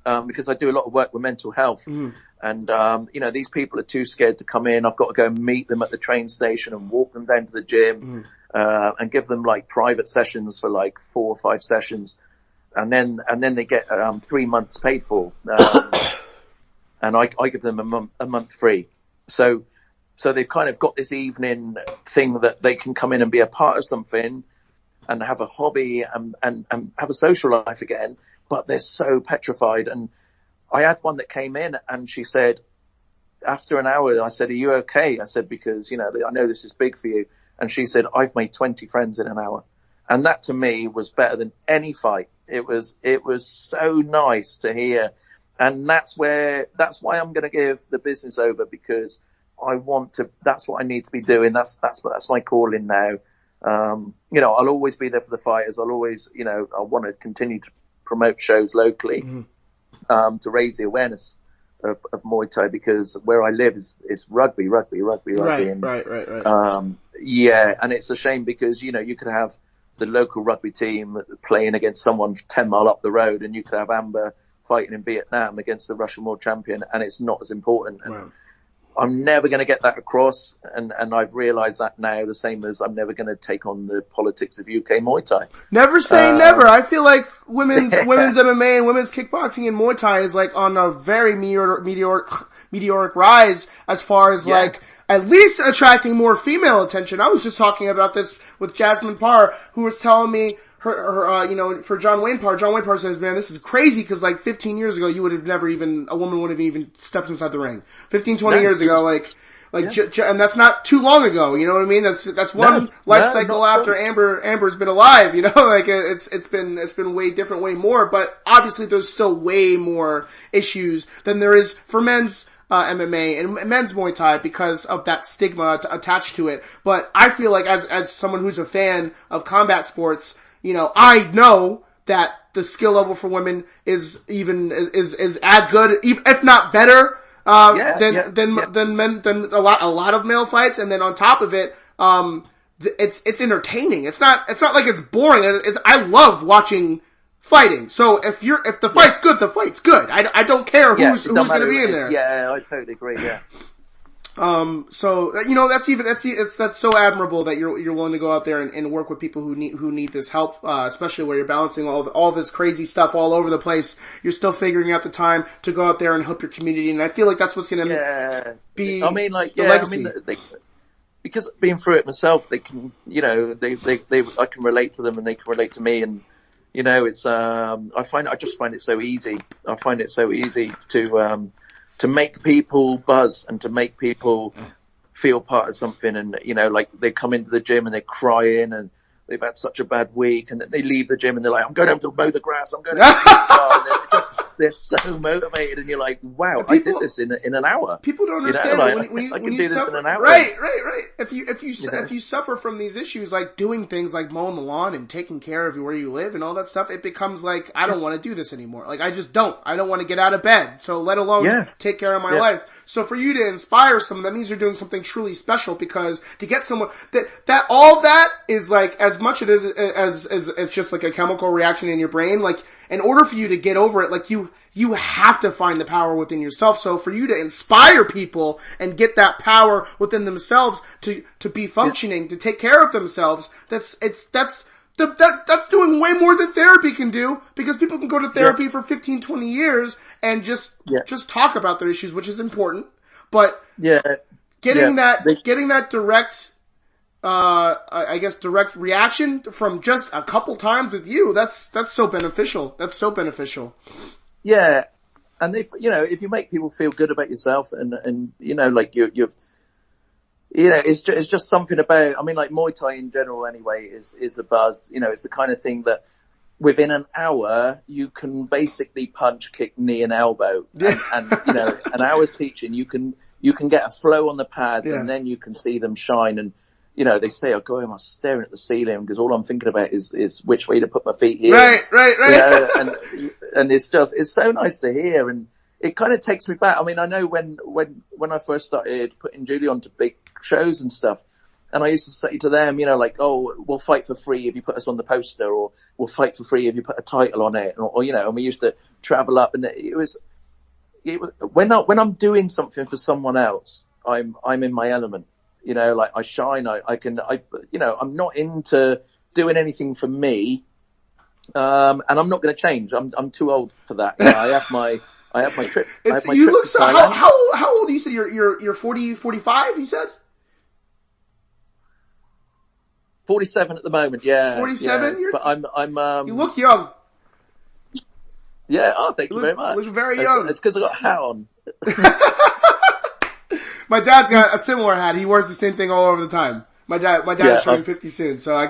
because I do a lot of work with mental health. And, you know, these people are too scared to come in. I've got to go and meet them at the train station and walk them down to the gym, and give them like private sessions for like 4 or 5 sessions. And then they get, 3 months paid for. And I give them a month free. So they've kind of got this evening thing that they can come in and be a part of something and have a hobby and have a social life again, but they're so petrified. And I had one that came in and she said, after an hour, I said, "Are you okay?" I said, "Because, you know, I know this is big for you." And she said, "I've made 20 friends in an hour." And that to me was better than any fight. It was so nice to hear. And that's why I'm going to give the business over, because that's what I need to be doing. That's my calling now. You know, I'll always be there for the fighters. I'll always, you know, I want to continue to promote shows locally, to raise the awareness of Muay Thai, because where I live is rugby. Right. And it's a shame because, you know, you could have the local rugby team playing against someone 10 mile up the road, and you could have Amber fighting in Vietnam against the Russian world champion, and it's not as important. And I'm never going to get that across, and I've realised that now, the same as I'm never going to take on the politics of UK Muay Thai. Never say never. I feel like women's MMA and women's kickboxing and Muay Thai is like on a very meteoric rise as far as like at least attracting more female attention. I was just talking about this with Jasmine Parr, who was telling me her you know, for John Wayne Parr says, "Man, this is crazy, because like 15 years ago, a woman wouldn't have even stepped inside the ring. 20 years ago, and that's not too long ago, you know what I mean? That's one life cycle after Amber's been alive, you know, like it's been way different, way more, but obviously there's still way more issues than there is for men's MMA and men's Muay Thai because of that stigma attached to it. But I feel like as someone who's a fan of combat sports, you know, I know that the skill level for women is as good, if not better, than men, than a lot of male fights. And then on top of it, it's entertaining. It's not like it's boring. I love watching fighting. So if the fight's good, the fight's good. I don't care who's going to be in there. Yeah, I totally agree. Yeah. So you know, that's so admirable that you're willing to go out there and work with people who need this help, especially where you're balancing all this crazy stuff all over the place. You're still figuring out the time to go out there and help your community, and I feel like that's what's going to be. I mean, like, the legacy. Because being through it myself, they can, you know, I can relate to them and they can relate to me, and you know, it's I just find it so easy. I find it so easy to make people buzz and to make people feel part of something. And, you know, like they come into the gym and they're crying and they've had such a bad week, and they leave the gym and they're like, I'm going home to mow the grass, I'm going home to the car, and they're so motivated, and you're like, wow, I did this in an hour. People don't understand when you this suffer. in an hour. Right. If you suffer from these issues, like doing things like mowing the lawn and taking care of where you live and all that stuff, it becomes like, I don't want to do this anymore. Like, I just don't. I don't want to get out of bed. So let alone take care of my life. So for you to inspire someone, that means you're doing something truly special, because to get someone that all of that is like, as much it is as just like a chemical reaction in your brain, like, in order for you to get over it, like you have to find the power within yourself. So for you to inspire people and get that power within themselves to be functioning, to take care of themselves, that's doing way more than therapy can do, because people can go to therapy for 15, 20 years and just talk about their issues, which is important. But getting that direct, I guess, direct reaction from just a couple times with you, that's so beneficial. That's so beneficial. Yeah. And if you make people feel good about yourself, and like it's just something about, I mean, like Muay Thai in general anyway is a buzz. It's the kind of thing that within an hour you can basically punch, kick, knee and elbow. And an hour's teaching, you can get a flow on the pads, and then you can see them shine. And they say, I go home, I'm staring at the ceiling because all I'm thinking about is which way to put my feet here. Right. And it's so nice to hear, and it kind of takes me back. I mean, I know when I first started putting Julie onto big shows and stuff, and I used to say to them, like, oh, we'll fight for free if you put us on the poster, or we'll fight for free if you put a title on it, or and we used to travel up, and it was when I'm doing something for someone else, I'm in my element. Like I shine, I'm not into doing anything for me. And I'm not going to change. I'm too old for that. I have my trip. You look so, how old? You said you're 40, 45, you said? 47 at the moment, yeah. 47? Yeah. But I'm you look young. Yeah, thank you very much. You look very young. It's because I got a hat on. My dad's got a similar hat. He wears the same thing all over the time. My dad is turning 50 soon, so I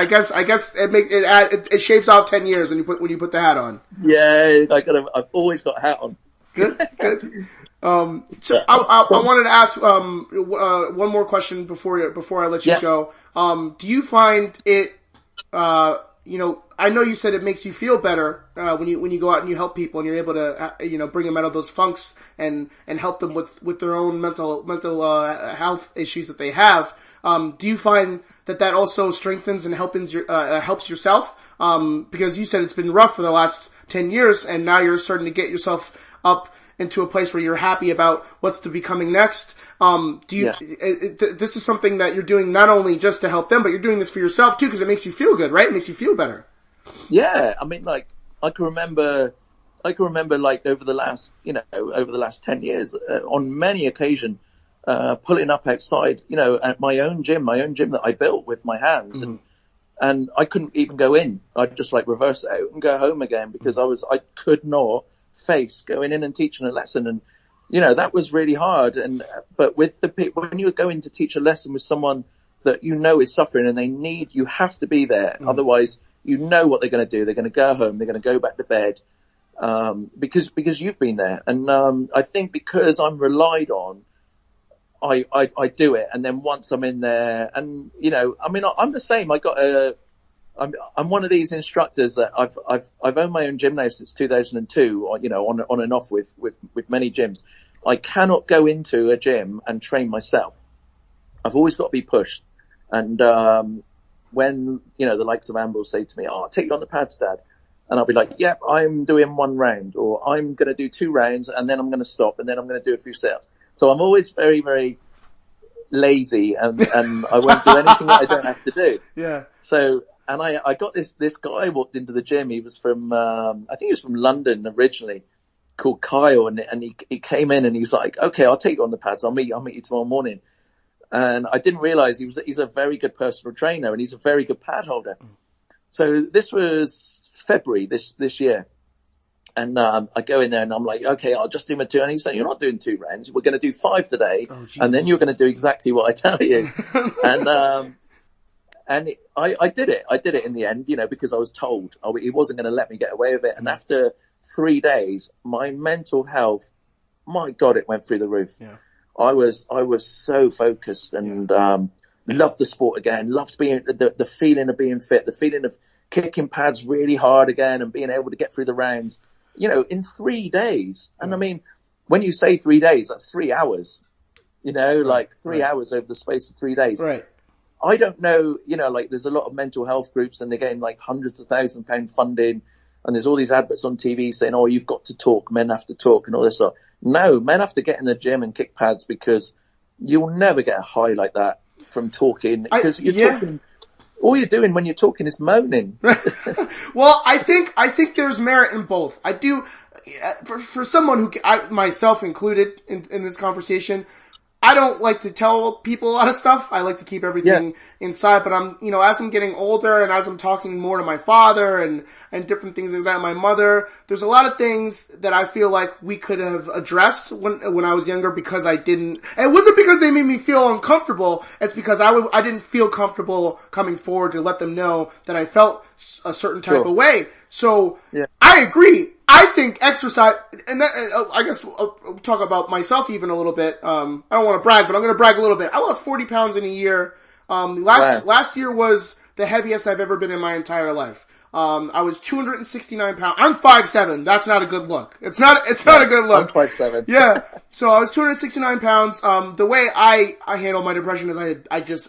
guess it shaves off 10 years when you put the hat on. Yeah, I've always got a hat on. Good. So I wanted to ask one more question before I let you go. Do you find it? I know you said it makes you feel better when you go out and you help people and you're able to bring them out of those funks and help them with their own mental health issues that they have. Do you find that also strengthens and helps yourself? Because you said it's been rough for the last 10 years, and now you're starting to get yourself up into a place where you're happy about what's to be coming next. This is something that you're doing not only just to help them, but you're doing this for yourself too, because it makes you feel good, right? It makes you feel better. Yeah. I mean, like, I can remember like over the last 10 years, on many occasions, pulling up outside, at my own gym that I built with my hands, and I couldn't even go in. I'd just like reverse it out and go home again because I could not face going in and teaching a lesson. And, that was really hard. But with the people, when you're going to teach a lesson with someone that is suffering and you have to be there. Otherwise, what they're going to do. They're going to go home. They're going to go back to bed. Because you've been there. And, I think because I'm relied on, I do it. And then once I'm in there and, I'm the same. I'm one of these instructors that I've owned my own gym now since 2002, on and off with many gyms. I cannot go into a gym and train myself. I've always got to be pushed. And, when, the likes of Amber will say to me, I'll take you on the pads, Dad. And I'll be like, yep, I'm doing 1 round, or I'm going to do 2 rounds and then I'm going to stop and then I'm going to do a few sit-ups. So I'm always very, very lazy and I won't do anything that I don't have to do. Yeah. So, and I got this guy walked into the gym. He was from, I think he was from London originally, called Kyle. And he came in and he's like, okay, I'll take you on the pads. I'll meet you tomorrow morning. And I didn't realize he's a very good personal trainer and he's a very good pad holder. So this was February this year. And I go in there and I'm like, okay, I'll just do my 2. And he's saying, you're not doing 2 rounds. We're going to do 5 today. And then you're going to do exactly what I tell you. And I did it. I did it in the end, because I was told he wasn't going to let me get away with it. And after 3 days, my mental health, my God, it went through the roof. Yeah. I was so focused and loved the sport again. Loved being the feeling of being fit, the feeling of kicking pads really hard again and being able to get through the rounds, in 3 days. And I mean, when you say 3 days, that's 3 hours, like 3 hours over the space of 3 days. Right. I don't know, like there's a lot of mental health groups and they're getting like hundreds of £1,000 funding. And there's all these adverts on TV saying, oh, you've got to talk, men have to talk and all this stuff. No, men have to get in the gym and kick pads because you'll never get a high like that from talking. Because you're talking, all you're doing when you're talking is moaning. Well, I think there's merit in both. I do, for someone who, myself included in this conversation, I don't like to tell people a lot of stuff. I like to keep everything inside, but as I'm getting older and as I'm talking more to my father and different things like that, my mother, there's a lot of things that I feel like we could have addressed when I was younger because I didn't, and it wasn't because they made me feel uncomfortable. It's because I didn't feel comfortable coming forward to let them know that I felt a certain type of way. So I agree. I think exercise, and I guess I'll talk about myself even a little bit. I don't want to brag, but I'm going to brag a little bit. I lost 40 pounds in a year. Last year was the heaviest I've ever been in my entire life. I was 269 pounds. I'm 5'7". That's not a good look. It's not a good look. I'm 5'7". Yeah. So I was 269 pounds. The way I handle my depression is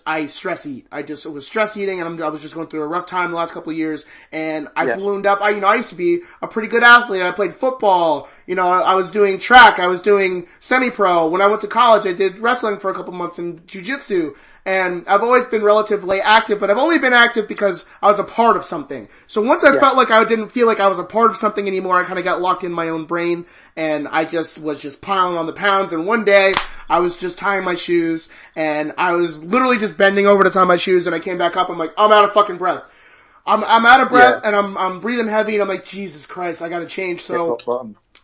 I stress eat. I was stress eating and I was just going through a rough time the last couple of years and I ballooned up. I used to be a pretty good athlete. I played football. I was doing track. I was doing semi-pro. When I went to college, I did wrestling for a couple months and jiu-jitsu. And I've always been relatively active, but I've only been active because I was a part of something. So once I felt like I didn't feel like I was a part of something anymore, I kind of got locked in my own brain and I was just piling on the pounds. And one day I was just tying my shoes and I was literally just bending over to tie my shoes and I came back up. I'm like, I'm out of fucking breath. I'm out of breath and I'm breathing heavy and I'm like, Jesus Christ, I gotta change. So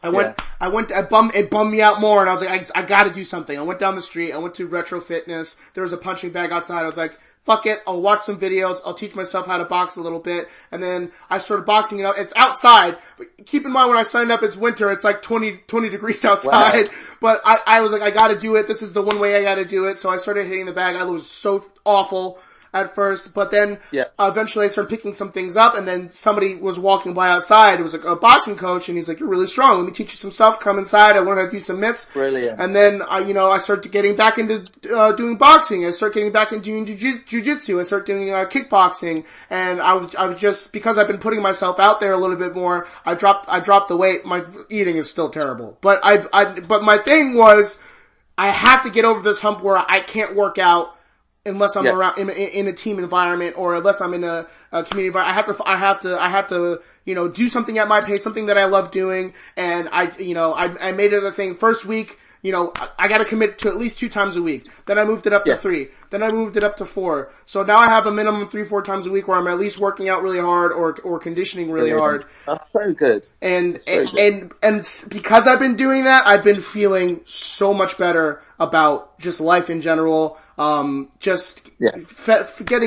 it bummed me out more and I was like, I gotta do something. I went down the street, I went to Retro Fitness, there was a punching bag outside, I was like, fuck it, I'll watch some videos, I'll teach myself how to box a little bit, and then I started boxing it up. It's outside, but keep in mind when I signed up, it's winter, it's like 20 degrees outside, but I was like, I gotta do it, this is the one way I gotta do it, so I started hitting the bag. I was so awful at first, but then eventually I started picking some things up, and then somebody was walking by outside. It was like a boxing coach, and he's like, "You're really strong. Let me teach you some stuff. Come inside." I learned how to do some mitts. Brilliant. And then I started getting back into doing boxing. I started getting back into doing jiu-jitsu. I started doing kickboxing, and I was just, because I've been putting myself out there a little bit more. I dropped the weight. My eating is still terrible, but but my thing was, I have to get over this hump where I can't work out unless I'm around in a team environment or unless I'm in a community environment. I have to do something at my pace, something that I love doing. And I made it a thing. First week, I got to commit to at least 2 times a week. Then I moved it up to 3. Then I moved it up to 4. So now I have a minimum 3-4 times a week where I'm at least working out really hard or conditioning really hard. That's so good. And because I've been doing that, I've been feeling so much better about just life in general. Getting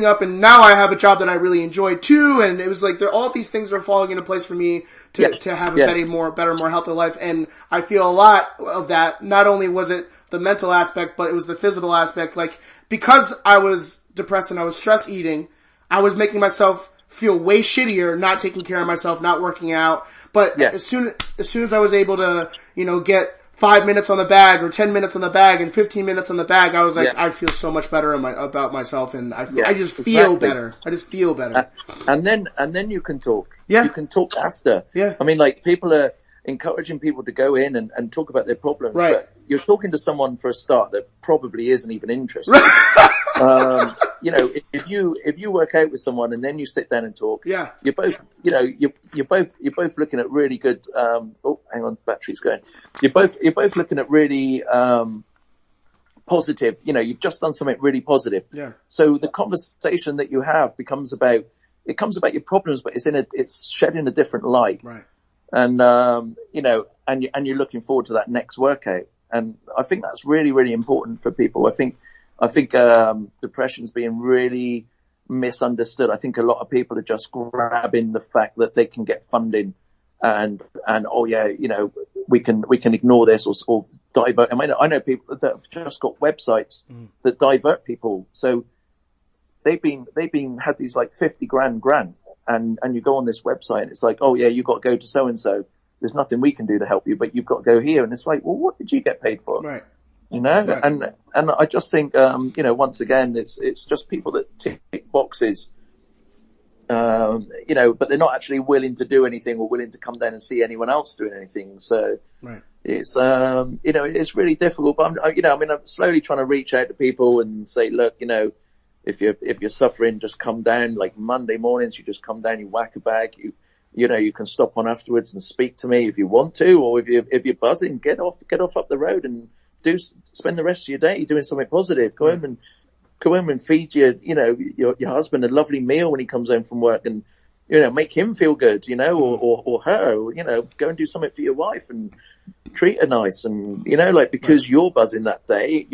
up, and now I have a job that I really enjoy too, and it was like all these things are falling into place for me to have a better, more healthy life, and I feel a lot of that. Not only was it the mental aspect, but it was the physical aspect. Like, because I was depressed and I was stress eating, I was making myself feel way shittier, not taking care of myself, not working out. But as soon as I was able to, get 5 minutes on the bag or 10 minutes on the bag and 15 minutes on the bag, I was like, I feel so much better about myself, and I just feel better. I just feel better. And then you can talk. Yeah. You can talk after. Yeah. I mean, like, people are encouraging people to go in and talk about their problems. Right. But you're talking to someone for a start that probably isn't even interested. If you work out with someone and then you sit down and talk, you're both, you're both looking at really good. Oh, hang on, battery's going. You're both looking at really positive. You've just done something really positive. Yeah. So the conversation that you have becomes about your problems, but it's shed in a different light. Right. And and you're looking forward to that next workout. And I think that's really, really important for people. I think depression's being really misunderstood. I think a lot of people are just grabbing the fact that they can get funding and oh yeah, we can ignore this or divert. I mean, I know people that have just got websites that divert people. So they've had these like 50 grand grant, and you go on this website and it's like, oh yeah, you've got to go to so and so. There's nothing we can do to help you, but you've got to go here. And it's like, well, what did you get paid for? Right. Right. And I just think, once again, it's just people that tick boxes, but they're not actually willing to do anything or willing to come down and see anyone else doing anything. So right. It's, it's really difficult, but I'm slowly trying to reach out to people and say, look, if you're suffering, just come down. Like Monday mornings, you just come down, you whack a bag, you can stop on afterwards and speak to me if you want to, or if you're buzzing, get off up the road and spend the rest of your day doing something positive. Go home and feed your husband a lovely meal when he comes home from work, and make him feel good, or her, go and do something for your wife and treat her nice, and because you're buzzing that day,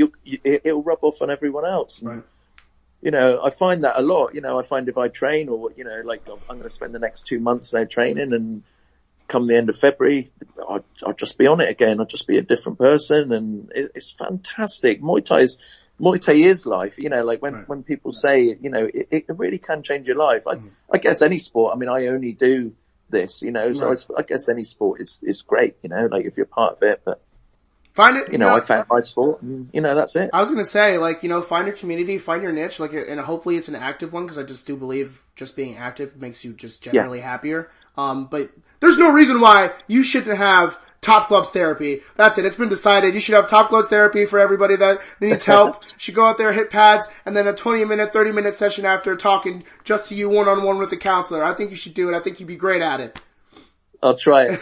it'll rub off on everyone else. Right. I find that a lot. I find if I train or like I'm going to spend the next 2 months now training, and come the end of February, I'll just be on it again. I'll just be a different person, and it's fantastic. Muay Thai is life. Like when people say, it really can change your life. I guess any sport. I mean, I only do this, so I guess any sport is great, like if you're part of it. But find it. I found my sport, and that's it. I was gonna say, find your community, find your niche, and hopefully it's an active one, because I just do believe just being active makes you just generally happier. But there's no reason why you shouldn't have Top Gloves therapy. That's it. It's been decided. You should have Top Gloves therapy for everybody that needs help. Should go out there, hit pads, and then a 20-minute, 30-minute session after talking just to you one-on-one with the counselor. I think you should do it. I think you'd be great at it. I'll try it.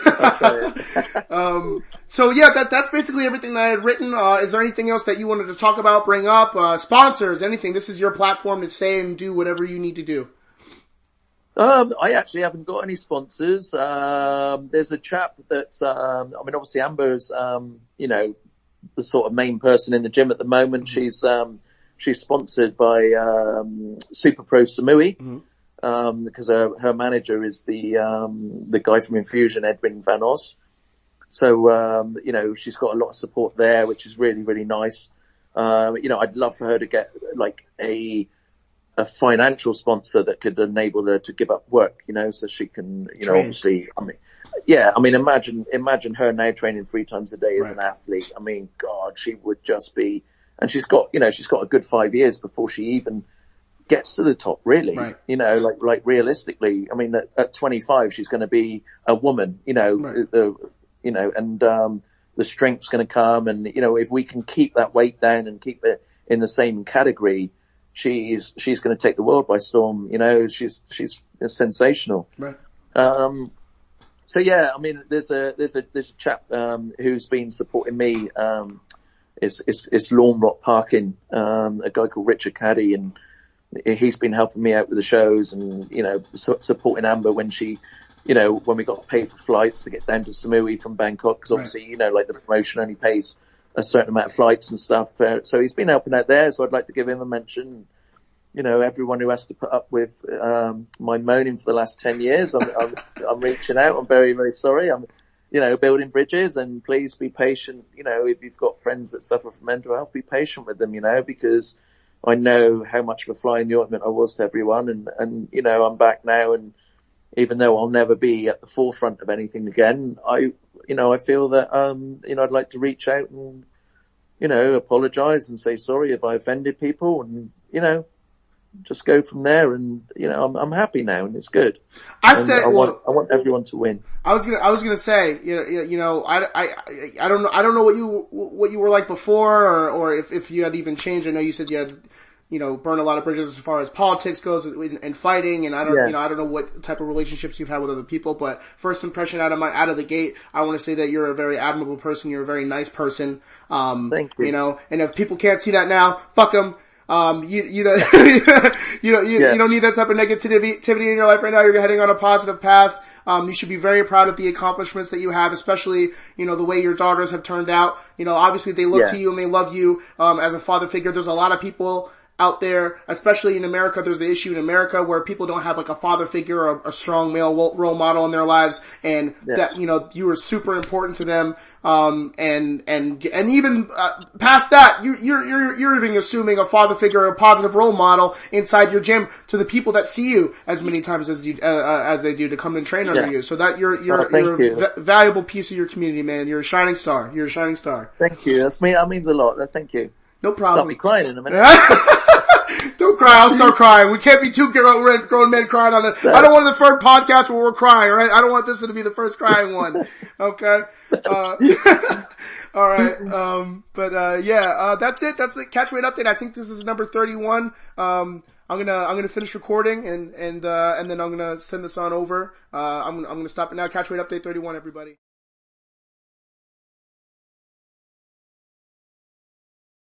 So yeah, that's basically everything that I had written. Is there anything else that you wanted to talk about, bring up, sponsors, anything? This is your platform to say and do whatever you need to do. I actually haven't got any sponsors. There's a chap that's, obviously Amber's, the sort of main person in the gym at the moment. Mm-hmm. She's sponsored by, Super Pro Samui, because her manager is the guy from Infusion, Edwin Van Os. So, she's got a lot of support there, which is really, really nice. I'd love for her to get like a financial sponsor that could enable her to give up work, so she can, obviously, imagine her now training 3 times a day as an athlete. I mean, God, she would just be, and she's got a good 5 years before she even gets to the top, really. Right. Like realistically, I mean, at 25, she's going to be a woman, and the strength's going to come, and if we can keep that weight down and keep it in the same category, she's going to take the world by storm. She's sensational. Right. So yeah, I mean, there's a chap who's been supporting me. It's Lawn Rock Parking, a guy called Richard Caddy, and he's been helping me out with the shows, and supporting Amber when she, when we got to pay for flights to get down to Samui from Bangkok, because obviously like the promotion only pays a certain amount of flights and stuff. So he's been helping out there. So I'd like to give him a mention. Everyone who has to put up with my moaning for the last 10 years, I'm reaching out. I'm very, very sorry. I'm, building bridges, and please be patient. If you've got friends that suffer from mental health, be patient with them, because I know how much of a fly in the ointment I was to everyone. And I'm back now. And even though I'll never be at the forefront of anything again, I feel that, I'd like to reach out and, apologize and say sorry if I offended people, and, just go from there. And, I'm happy now, and it's good. I want everyone to win. I was gonna say, I don't know what you were like before, or if you had even changed. I know you said you had, burn a lot of bridges as far as politics goes and fighting, and I don't know what type of relationships you've had with other people, but first impression out of the gate, I want to say that you're a very admirable person. You're a very nice person. Thank you. And if people can't see that now, fuck them. You don't need that type of negativity in your life right now. You're heading on a positive path. You should be very proud of the accomplishments that you have, especially, the way your daughters have turned out. Obviously they look to you and they love you, as a father figure. There's a lot of people out there, especially in America. There's the issue in America where people don't have like a father figure or a strong male role model in their lives, and that, you know, you are super important to them. And even past that, you're even assuming a father figure or a positive role model inside your gym to the people that see you as many times as they do to come and train under you. So that you're a valuable piece of your community, man. You're a shining star. You're a shining star. Thank you. That means a lot. Thank you. No problem. Stop me crying in a minute. Don't cry. I'll start crying. We can't be two grown men crying on the. No. I don't want the third podcast where we're crying. All right. I don't want this to be the first crying one. Okay. All right. That's it. That's the Catchweight update. I think this is number 31. I'm gonna finish recording and then I'm gonna send this on over. I'm gonna stop it now. Catchweight update 31, everybody.